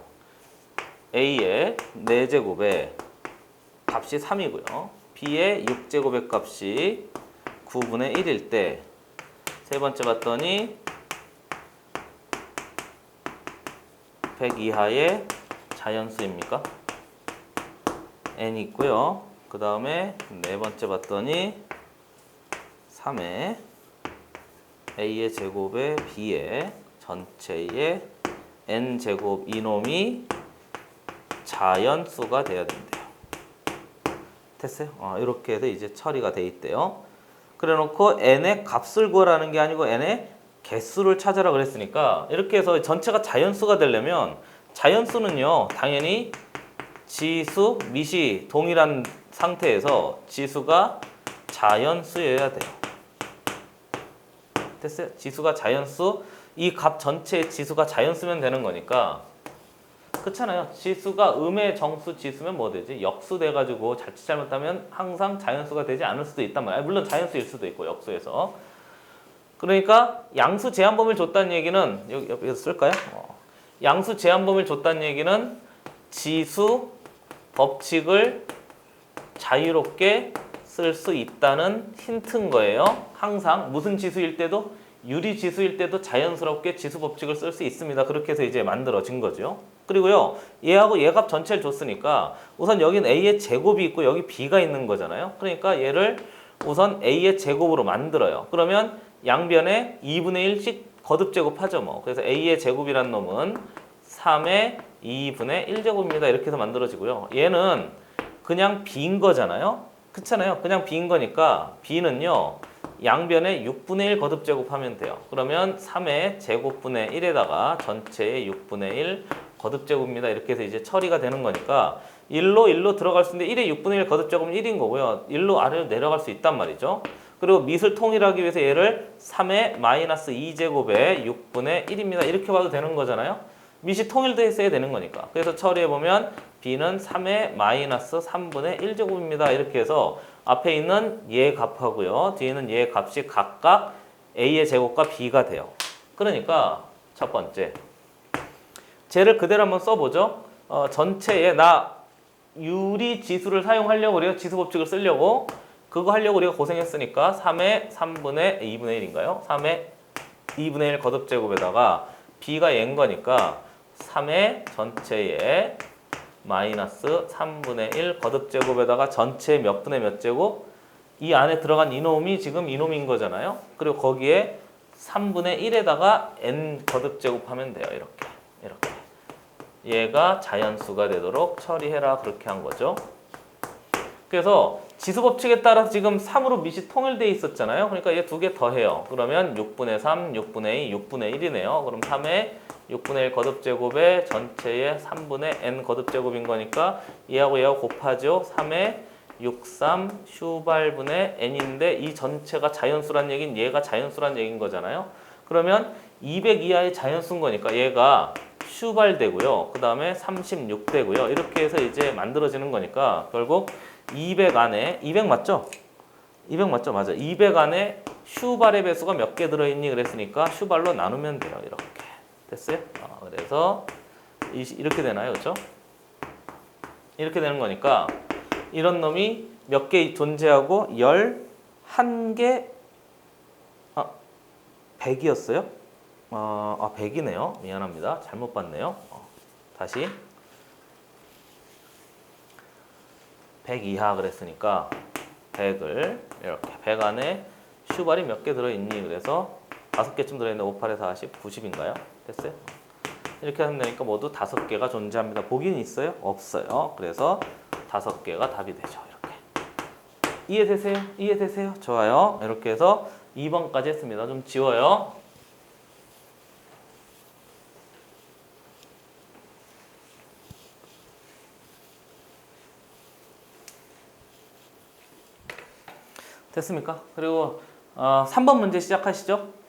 A의 4제곱에 값이 3이고요. B의 6제곱의 값이 9분의 1일 때 세 번째 봤더니 100 이하의 자연수입니까? N이 있고요. 그 다음에 네 번째 봤더니 3의 A의 제곱에 B의 전체의 N제곱 이놈이 자연수가 돼야 된대요. 됐어요? 이렇게 해서 이제 처리가 돼 있대요. 그래 놓고 N의 값을 구하라는 게 아니고 N의 개수를 찾아라 그랬으니까 이렇게 해서 전체가 자연수가 되려면 자연수는요 당연히 지수, 미시 동일한 상태에서 지수가 자연수여야 돼요. 됐어요? 지수가 자연수, 이 값 전체의 지수가 자연수면 되는 거니까 그렇잖아요. 지수가 음의 정수 지수면 뭐 되지? 역수 돼가지고 자칫 잘못하면 항상 자연수가 되지 않을 수도 있단 말이야. 물론 자연수일 수도 있고 역수에서. 그러니까 양수 제한 범위를 줬다는 얘기는 여기서 쓸까요? 양수 제한 범위를 줬다는 얘기는 지수 법칙을 자유롭게 쓸 수 있다는 힌트인 거예요. 항상 무슨 지수일 때도 유리 지수일 때도 자연스럽게 지수 법칙을 쓸 수 있습니다. 그렇게 해서 이제 만들어진 거죠. 그리고요, 얘하고 얘 값 전체를 줬으니까 우선 여긴 A의 제곱이 있고 여기 B가 있는 거잖아요. 그러니까 얘를 우선 A의 제곱으로 만들어요. 그러면 양변에 2분의 1씩 거듭제곱하죠 뭐. 그래서 A의 제곱이란 놈은 3의 2분의 1제곱입니다. 이렇게 해서 만들어지고요. 얘는 그냥 B인 거잖아요. 그렇잖아요. 그냥 B인 거니까 B는요. 양변에 6분의 1 거듭제곱하면 돼요. 그러면 3의 제곱분의 1에다가 전체의 6분의 1 거듭제곱입니다. 이렇게 해서 이제 처리가 되는 거니까 1로 들어갈 수 있는데 1의 6분의 1 거듭제곱은 1인 거고요. 1로 아래로 내려갈 수 있단 말이죠. 그리고 밑을 통일하기 위해서 얘를 3의 마이너스 2제곱에 6분의 1입니다. 이렇게 봐도 되는 거잖아요. 밑이 통일도 했어야 되는 거니까. 그래서 처리해보면 B는 3의 마이너스 3분의 1제곱입니다. 이렇게 해서 앞에 있는 얘 값하고요. 뒤에 있는 얘 값이 각각 A의 제곱과 B가 돼요. 그러니까 첫 번째. 쟤를 그대로 한번 써보죠. 전체에 나 유리 지수를 사용하려고 우리가 지수 법칙을 쓰려고 그거 하려고 우리가 고생했으니까 3의 3분의 2분의 1인가요? 3의 2분의 1 거듭제곱에다가 b가 얘인 거니까 3의 전체의 마이너스 3분의 1 거듭제곱에다가 전체 몇 분의 몇 제곱? 이 안에 들어간 이놈이 지금 이놈인 거잖아요. 그리고 거기에 3분의 1에다가 n 거듭제곱하면 돼요. 이렇게. 얘가 자연수가 되도록 처리해라 그렇게 한 거죠. 그래서 지수 법칙에 따라서 지금 3으로 밑이 통일되어 있었잖아요. 그러니까 얘 두 개 더해요. 그러면 6분의 3, 6분의 2, 6분의 1이네요. 그럼 3의 6분의 1 거듭제곱에 전체의 3분의 n 거듭제곱인 거니까 얘하고 곱하죠. 3의 6, 3 슈발분의 n인데 이 전체가 자연수란 얘긴 얘가 자연수란 얘긴 거잖아요. 그러면 200 이하의 자연수인 거니까 얘가 슈발 되고요. 그 다음에 36 되고요. 이렇게 해서 이제 만들어지는 거니까 결국 200 안에 200 맞죠? 200 맞죠? 맞아. 200 안에 슈발의 배수가 몇 개 들어있니? 그랬으니까 슈발로 나누면 돼요. 이렇게 됐어요? 그래서 이렇게 되나요? 그렇죠? 이렇게 되는 거니까 이런 놈이 몇 개 존재하고 11개 100이었어요? 100이네요. 미안합니다. 잘못 봤네요. 다시 100 이하 그랬으니까 100을 이렇게 100 안에 슈발이 몇 개 들어있니? 그래서 5개쯤 들어있는데 5, 8에 40, 90인가요? 됐어요? 이렇게 하면 되니까 모두 5개가 존재합니다. 보기는 있어요? 없어요. 그래서 5개가 답이 되죠. 이렇게. 이해되세요? 이해되세요? 좋아요. 이렇게 해서 2번까지 했습니다. 좀 지워요. 됐습니까? 그리고 3번 문제 시작하시죠.